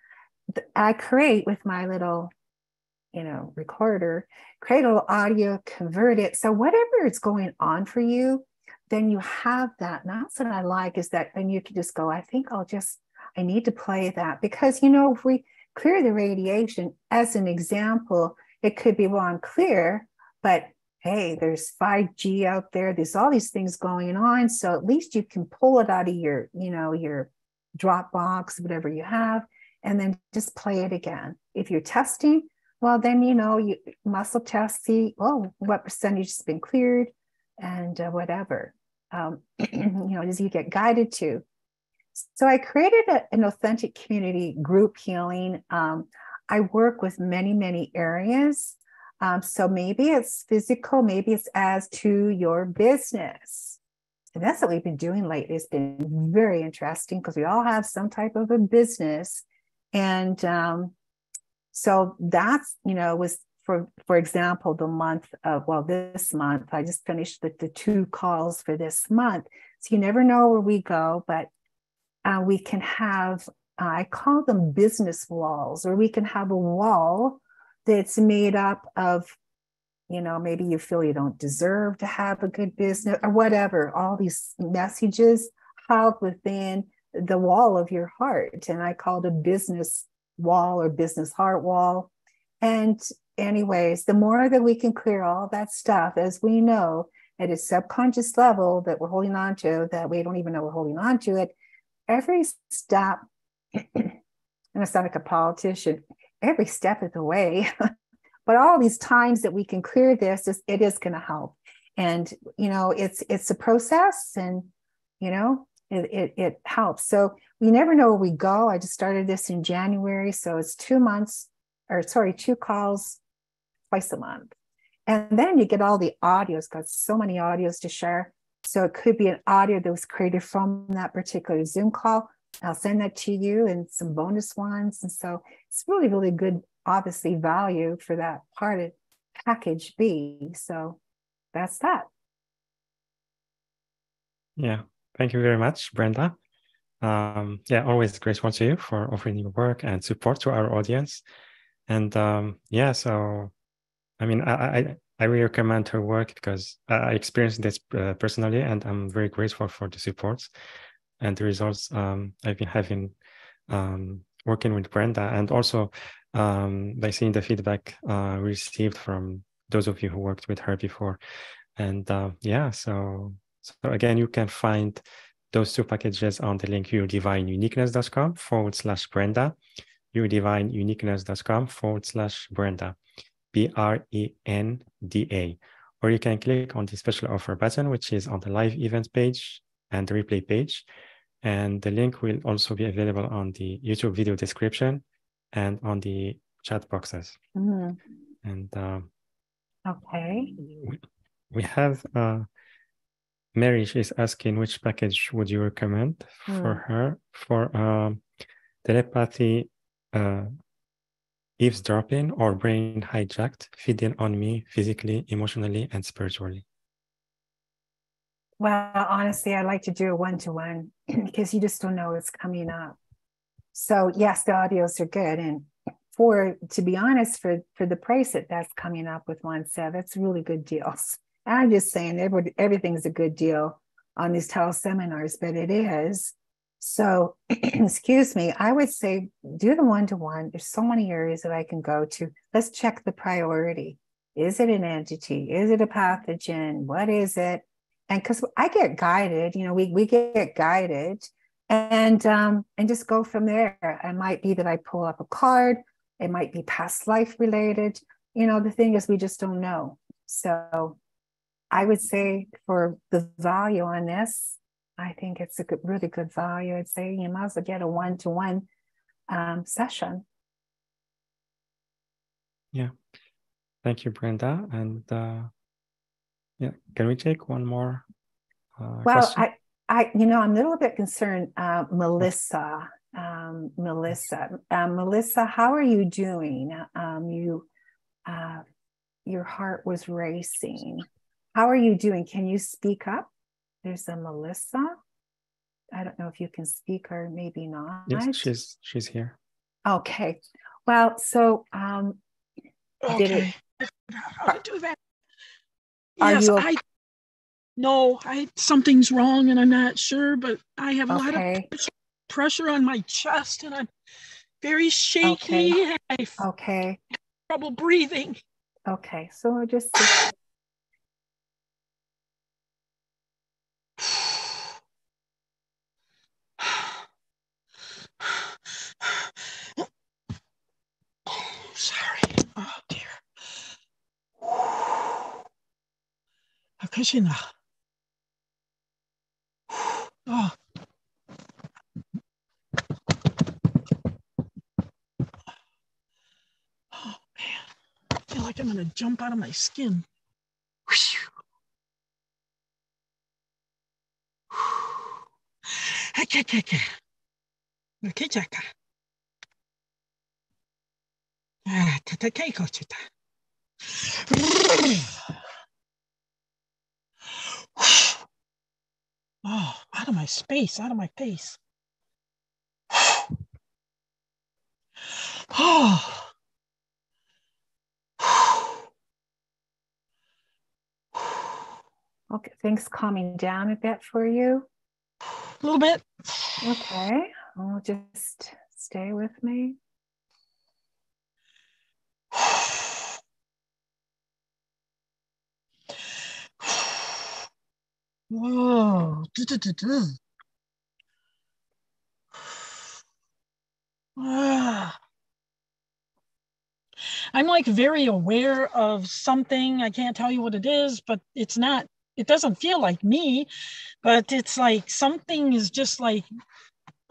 I create with my little recorder, create a little audio, convert it. So whatever is going on for you, then you have that. And that's what I like, is that then you can just go, I need to play that. Because, if we clear the radiation, as an example, it could be, well, I'm clear, but hey, there's 5G out there. There's all these things going on. So at least you can pull it out of your, your Dropbox, whatever you have, and then just play it again. If you're testing, well, then, you muscle test, see, what percentage has been cleared and whatever, as you get guided to. So I created an authentic community group healing. I work with many, many areas. So maybe it's physical, maybe it's as to your business. And that's what we've been doing lately. It's been very interesting because we all have some type of a business. And so that's, was for example, the month of, this month, I just finished the 2 calls for this month. So you never know where we go, but we can have, I call them business walls, or we can have a wall that's made up of, maybe you feel you don't deserve to have a good business or whatever, all these messages housed within the wall of your heart. And I call it a business wall or business heart wall. And anyways, the more that we can clear all that stuff, as we know, at a subconscious level that we're holding on to, that we don't even know we're holding on to it, every step, and I sound like a politician, every step of the way, but all these times that we can clear this, it is going to help. And, it's a process, and, it helps. So we never know where we go. I just started this in January. So it's 2 calls twice a month. And then you get all the audios, got so many audios to share. So it could be an audio that was created from that particular Zoom call. I'll send that to you, and some bonus ones. And so it's really, really good, obviously, value for that part of package B. So that's that. Yeah. Thank you very much, Brenda. Always grateful to you for offering your work and support to our audience. And so, I mean, I really recommend her work because I experienced this personally, and I'm very grateful for the support and the results I've been having working with Brenda, and also by seeing the feedback received from those of you who worked with her before. And so again, you can find those 2 packages on the link yourdivineuniqueness.com/Brenda, yourdivineuniqueness.com/Brenda, BRENDA. Or you can click on the special offer button, which is on the live events page and the replay page. And the link will also be available on the YouTube video description and on the chat boxes. Mm-hmm. And okay. We have Mary. She's asking, which package would you recommend for her for telepathy, eavesdropping, or brain hijacked, feeding on me physically, emotionally, and spiritually? Well, honestly, I like to do a 1-to-1 because you just don't know what's coming up. So yes, the audios are good. And to be honest, for the price that's coming up with OneSev, that's really good deals. And I'm just saying everything's a good deal on these teleseminars, but it is. So, excuse me, I would say do the 1-to-1. There's so many areas that I can go to. Let's check the priority. Is it an entity? Is it a pathogen? What is it? And because I get guided, we get guided, and just go from there. It might be that I pull up a card. It might be past life related. The thing is, we just don't know. So I would say for the value on this, I think it's a really good value. I'd say you might as well get a 1-to-1 session. Yeah. Thank you, Brenda. And can we take one more question? I'm a little bit concerned, Melissa. Melissa, how are you doing? Your heart was racing. How are you doing? Can you speak up? There's a Melissa. I don't know if you can speak or maybe not. Yes, she's here. Okay. Well, so Okay. I forgot how to do that. Are Yes, you something's wrong and I'm not sure, but I have a lot of okay? pressure on my chest and I'm very shaky. Okay. I have Okay. trouble breathing. Okay. So I just Sorry. Oh dear. Akashina. Oh. Oh man. I feel like I'm gonna jump out of my skin. Oh, out of my space, out of my face. Oh. okay. Things calming down a bit for you. A little bit. Okay. I'll just stay with me. Whoa. I'm like very aware of something. I can't tell you what it is, but it doesn't feel like me, but it's like something is just like,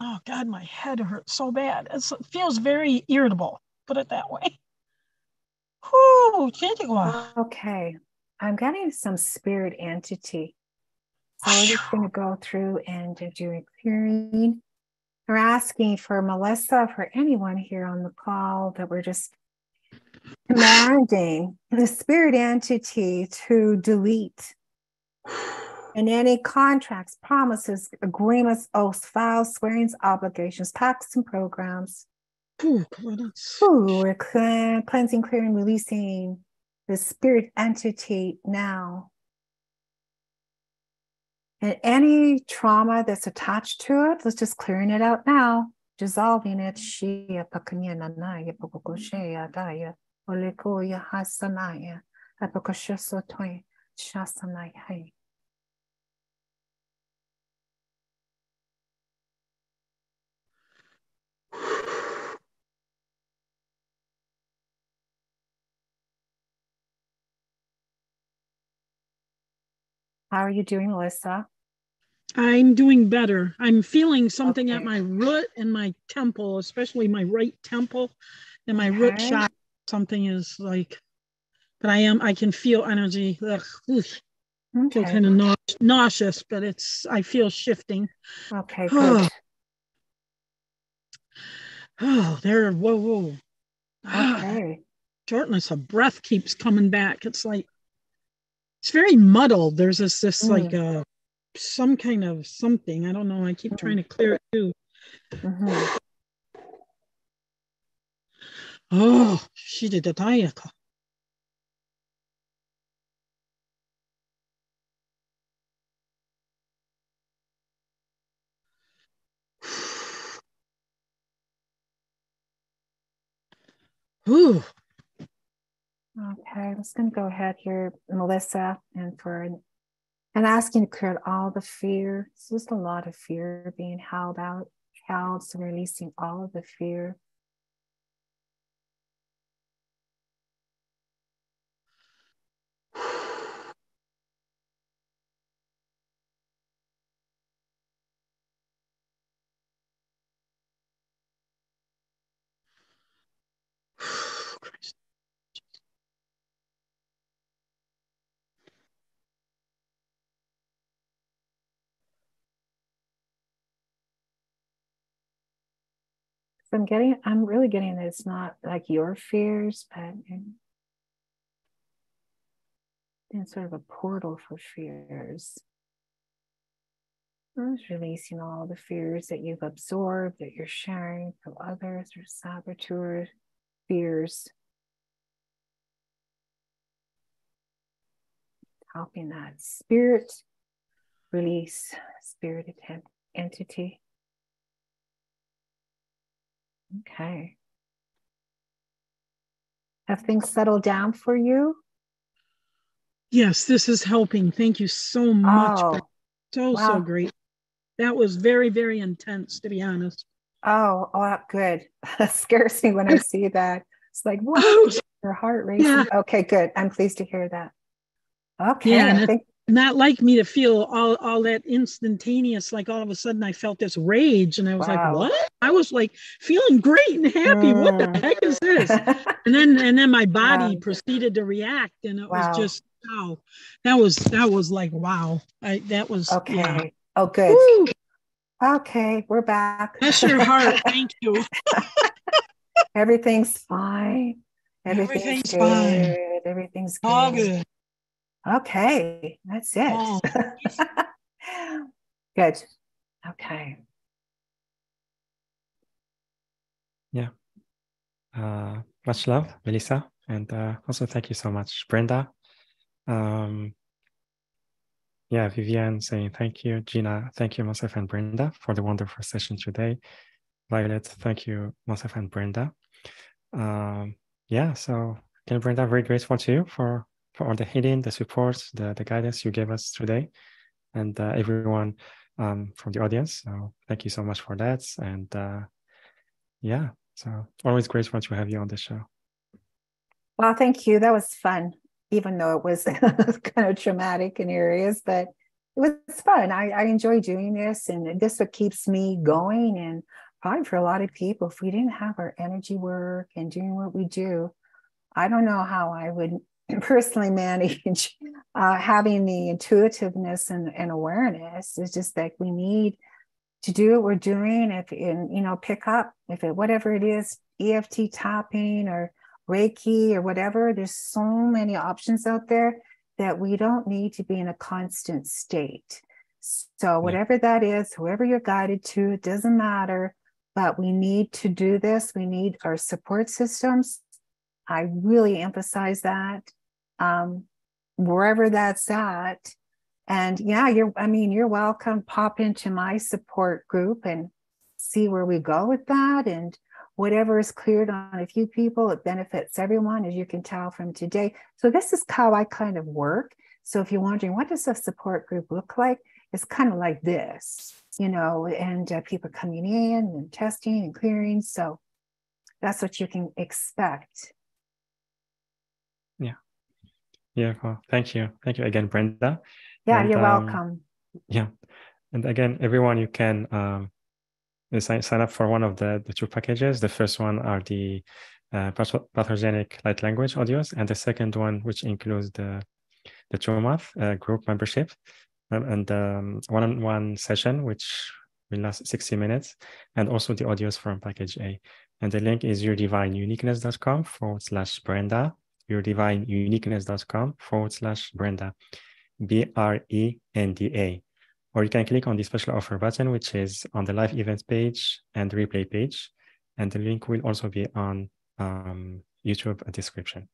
oh God, my head hurts so bad. It feels very irritable, put it that way. Okay. I'm getting some spirit entity. So we're just going to go through and do a clearing. We're asking for Melissa, for anyone here on the call, that we're just commanding the spirit entity to delete and any contracts, promises, agreements, oaths, vows, swearings, obligations, pacts, and programs. We're cleansing, clearing, releasing the spirit entity now. And any trauma that's attached to it, let's just clearing it out now, dissolving it. How are you doing, Melissa? I'm doing better. I'm feeling something at my root and my temple, especially my right temple and my root chakra. Something is like, but I can feel energy. Feel kind of nauseous, but I feel shifting. Okay, good. Whoa. Okay. Shortness of breath keeps coming back. It's like, it's very muddled. There's this like some kind of something. I don't know. I keep trying to clear it too. Oh, she did the tayaka. Ooh. Okay, I'm just going to go ahead here, Melissa, and asking to clear all the fear. So there's a lot of fear being held, so releasing all of the fear. I'm really getting that it's not like your fears, but it's sort of a portal for fears. I'm just releasing all the fears that you've absorbed, that you're sharing from others, or saboteur fears. helping that spirit release, spirit entity. Okay. Have things settled down for you? Yes, this is helping. Thank you so much. Oh, so wow. great. That was very, very intense, to be honest. Oh, good. It scares me when I see that. It's like, what? Oh, Your heart racing. yeah. Okay, good. I'm pleased to hear that. Okay. Yeah, and I think not like me to feel all that instantaneous, like all of a sudden I felt this rage and I was like, wow. what? I was like feeling great and happy. What the heck is this? And then my body Wow. proceeded to react, and it was Wow. just wow. That was like wow. That was Okay. yeah. Oh, good. Woo! Okay, we're back. Bless your heart. Thank you. Everything's fine. Everything's good. fine. Everything's good. All good. Okay, that's it. Oh. Good. Okay. Yeah. Much love, Melissa. And also thank you so much, Brenda. Yeah, Vivian saying thank you. Gina, thank you, Monsef and Brenda, for the wonderful session today. Violet, thank you, Monsef and Brenda. Yeah, so again, Brenda, very grateful to you for all the healing, the support, the guidance you gave us today, and everyone from the audience. So thank you so much for that. And yeah, so always grateful to have you on the show. Well, thank you. That was fun, even though it was kind of traumatic in areas, but it was fun. I enjoy doing this, and this is what keeps me going. And probably for a lot of people, if we didn't have our energy work and doing what we do, I don't know how I would personally manage having the intuitiveness and awareness. It's just like we need to do what we're doing. Pick up whatever it is, EFT tapping or Reiki or whatever. There's so many options out there that we don't need to be in a constant state. So whatever that is, whoever you're guided to, it doesn't matter, but we need to do this. We need our support systems. I really emphasize that, wherever that's at. And yeah, you're welcome. Pop into my support group and see where we go with that. And whatever is cleared on a few people, it benefits everyone, as you can tell from today. So this is how I kind of work. So if you're wondering, what does a support group look like? It's kind of like this, and people coming in and testing and clearing. So that's what you can expect. Yeah, well, thank you again, Brenda. Yeah, and, you're welcome. Yeah, and again, everyone, you can sign up for one of the two packages. The first one are the pathogenic light language audios, and the second one, which includes the 2-month group membership and one-on-one session, which will last 60 minutes, and also the audios from package A. And the link is yourdivineuniqueness.com/Brenda, yourdivineuniqueness.com/Brenda, BRENDA. Or you can click on the special offer button, which is on the live events page and replay page. And the link will also be on YouTube description.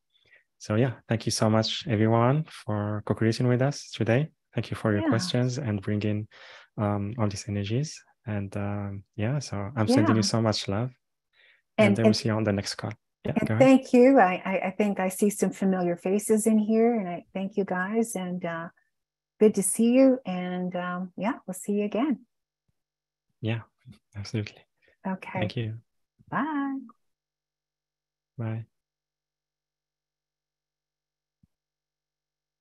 So yeah, thank you so much, everyone, for co-creating with us today. Thank you for your questions and bringing all these energies. And so I'm sending you so much love. And then we'll see you on the next call. Yeah, and thank you. I think I see some familiar faces in here, and I thank you guys. And good to see you. And we'll see you again. Yeah, absolutely. Okay. Thank you. Bye. Bye.